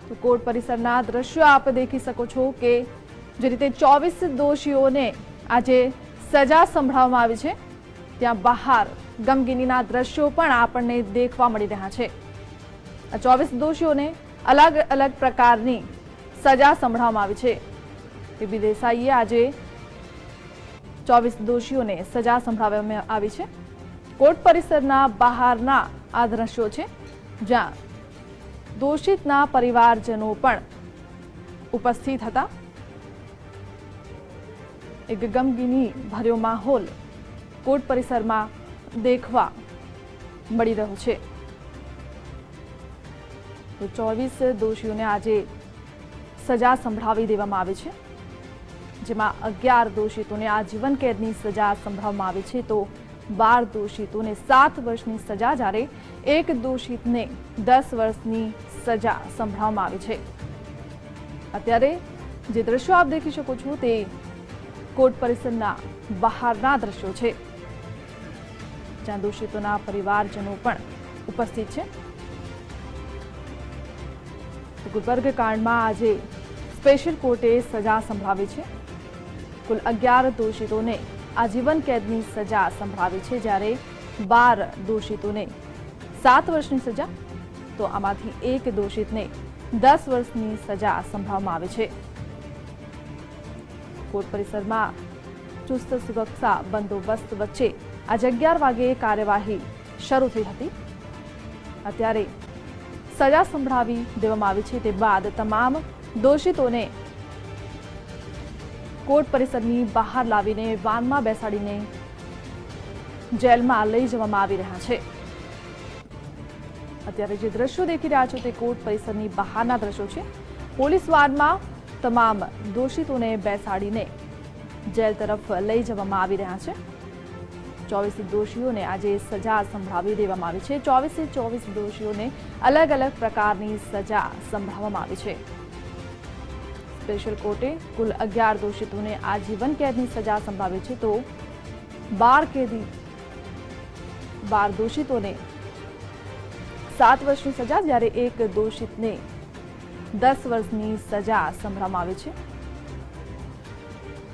[SPEAKER 3] તો કોર્ટ પરિસરના દ્રશ્યો આપ દેખી શકો છો કે જે રીતે 24 દોષીઓને આજે સજા સંભળાવવામાં આવી છે ત્યાં બહાર ગમગીનીના દ્રશ્યો પણ આપણને દેખવા મળી રહ્યા છે. આ 24 દોષીઓને અલગ અલગ પ્રકારની સજા સંભળાવવામાં આવી છે. પીબી દેસાઈએ આજે 24 દોષીઓને સજા સંભળાવવામાં આવી છે. કોર્ટ પરિસરના બહારના આ દ્રશ્યો છે જ્યાં દોષિતના પરિવારજનો પણ ઉપસ્થિત હતા. એક ગમગીની ભર્યો માહોલ કોર્ટ પરિસરમાં દેખવા મળી રહ્યો છે. તો 24 દોષીઓને આજે સજા સંભળાવી દેવામાં આવી છે, જેમાં 11 દોષિતોને આજીવન કેદની સજા સંભળાવવામાં આવી છે તો 12 દોષિતોને 7 વર્ષની સજા, જ્યારે એક દોષિતને 10 વર્ષની સજા સંભળાવવામાં આવી છે. અત્યારે જે દ્રશ્યો આપ દેખી શકો છો તે કોર્ટ પરિસરના બહારના દ્રશ્યો છે જ્યાં દોષિતોના પરિવારજનો પણ ઉપસ્થિત છે. ગુલબર્ગ કાંડમાં આજે સ્પેશિયલ કોર્ટે સજા સંભળાવી છે. કુલ 11 દોષિતોને આજીવન કેદની સજા સંભળાવી છે, જ્યારે 12 દોષિતોને 7 વર્ષની સજા, તો આમાંથી એક દોષિતને 10 વર્ષની સજા સંભળાવવામાં આવી છે. કોર્ટ પરિસરમાં ચુસ્ત સુરક્ષા બંદોબસ્ત વચ્ચે આજે 11 વાગે કાર્યવાહી શરૂ થઈ હતી. અત્યારે સજા સંભળાવી દેવામાં આવી છે. તે બાદ તમામ દોષિતોને કોર્ટ પરિસરની બહાર લાવીને વાનમાં બેસાડીને જેલમાં લઈ જવામાં આવી રહ્યા છે. અત્યારે જે દ્રશ્યો દેખી રહ્યા છો તે કોર્ટ પરિસરની બહારના દ્રશ્યો છે. પોલીસ વાનમાં તમામ દોષિતોને બેસાડીને જેલ તરફ લઈ જવામાં આવી રહ્યા છે. 24 દોષીઓને આજે સજા સંભળાવી દેવામાં આવી છે. 24 દોષીઓને અલગ અલગ પ્રકારની સજા સંભળાવવામાં આવી છે. સ્પેશિયલ કોર્ટે કુલ 11 દોષિતોને આજીવન કેદની સજા સંભળાવી છે, તો 12 દોષિતોને 7 વર્ષની સજા, જ્યારે એક દોષિતને 10 વર્ષની સજા સંભળાવવામાં આવી છે.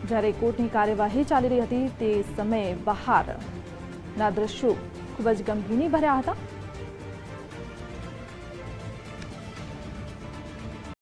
[SPEAKER 3] જ્યારે કોર્ટની કાર્યવાહી ચાલી રહી હતી તે સમયે બહારના દ્રશ્યો ખૂબ જ ગંભીર ભર્યા હતા.